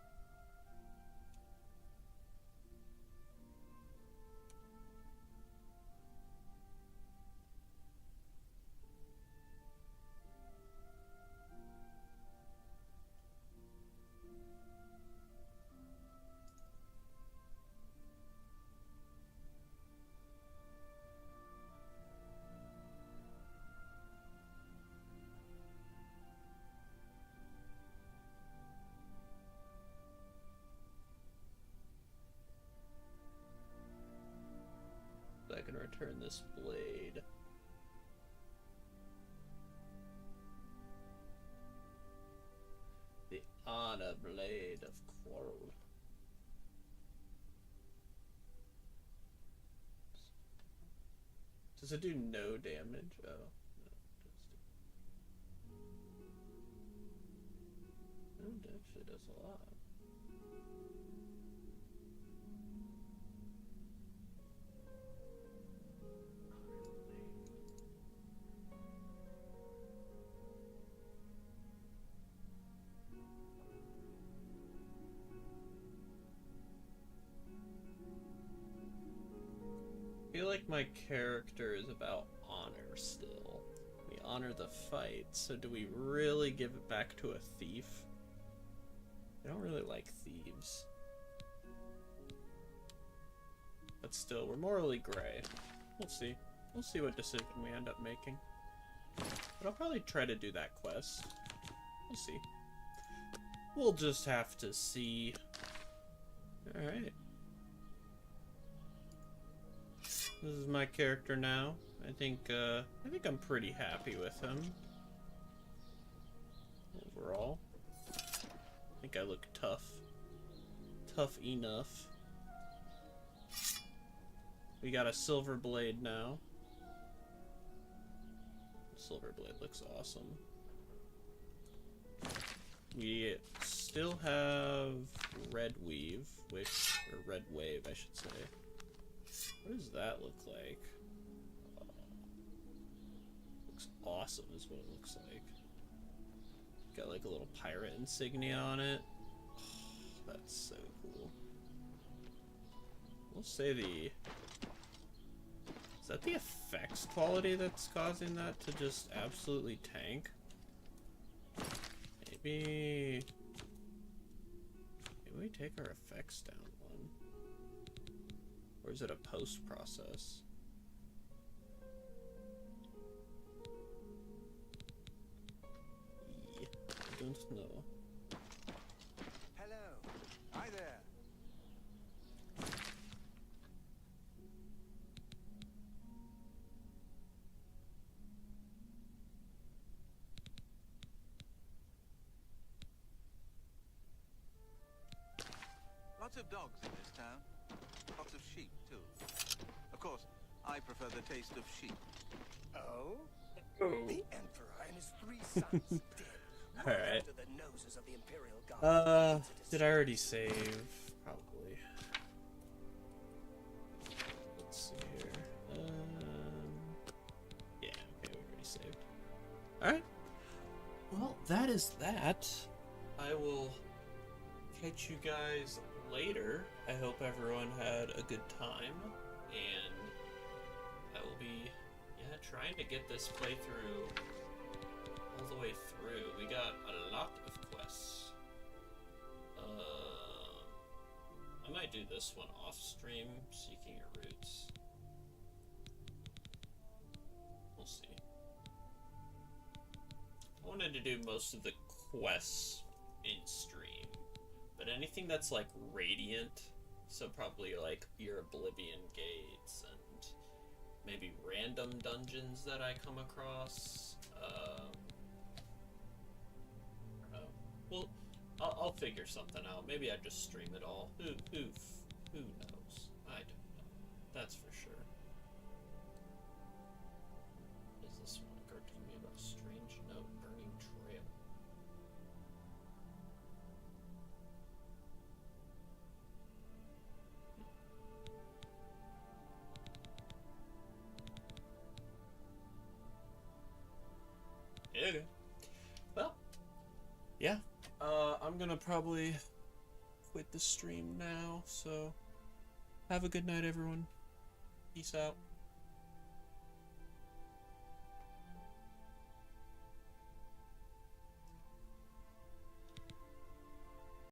Speaker 1: I can return this blade. The honor blade of Chorrol. Does it do no damage? Oh, no, it actually does a lot. I feel like my character is about honor still. We honor the fight, so do we really give it back to a thief? I don't really like thieves. But still, we're morally gray. We'll see. We'll see what decision we end up making. But I'll probably try to do that quest. We'll see. We'll just have to see. Alright. This is my character now. I think I'm pretty happy with him overall. I think I look tough. Tough enough. We got a silver blade now. Silver blade looks awesome. We still have red weave, or red wave, I should say. What does that look like? Looks awesome is what it looks like. Got like a little pirate insignia on it. Oh, that's so cool. We'll say the... Is that the effects quality that's causing that to just absolutely tank? Maybe we take our effects down one. Or is it a post-process? Yeah, I don't know.
Speaker 12: Hello. Hi there.
Speaker 18: Lots of dogs in this town. Lots of sheep, too. Of course, I prefer the taste of sheep.
Speaker 3: Oh? The Emperor and his 3 sons dead.
Speaker 1: Alright.
Speaker 3: Under the noses of the Imperial Guard.
Speaker 1: Did I already save? Probably. Let's see here. Yeah, okay, we already saved. Alright. Well, that is that. I will catch you guys later. I hope everyone had a good time, and I will be, trying to get this playthrough all the way through. We got a lot of quests. I might do this one off stream, Seeking Your Roots. We'll see. I wanted to do most of the quests in stream, but anything that's like Radiant, so probably like your Oblivion gates and maybe random dungeons that I come across. I don't know. Well, I'll figure something out. Maybe I just stream it all. Who knows? I don't know. That's for sure. What is this one? Occurred to me about a strange note, burning trail. Okay. Well, yeah. I'm gonna probably quit the stream now, so have a good night, everyone. Peace out.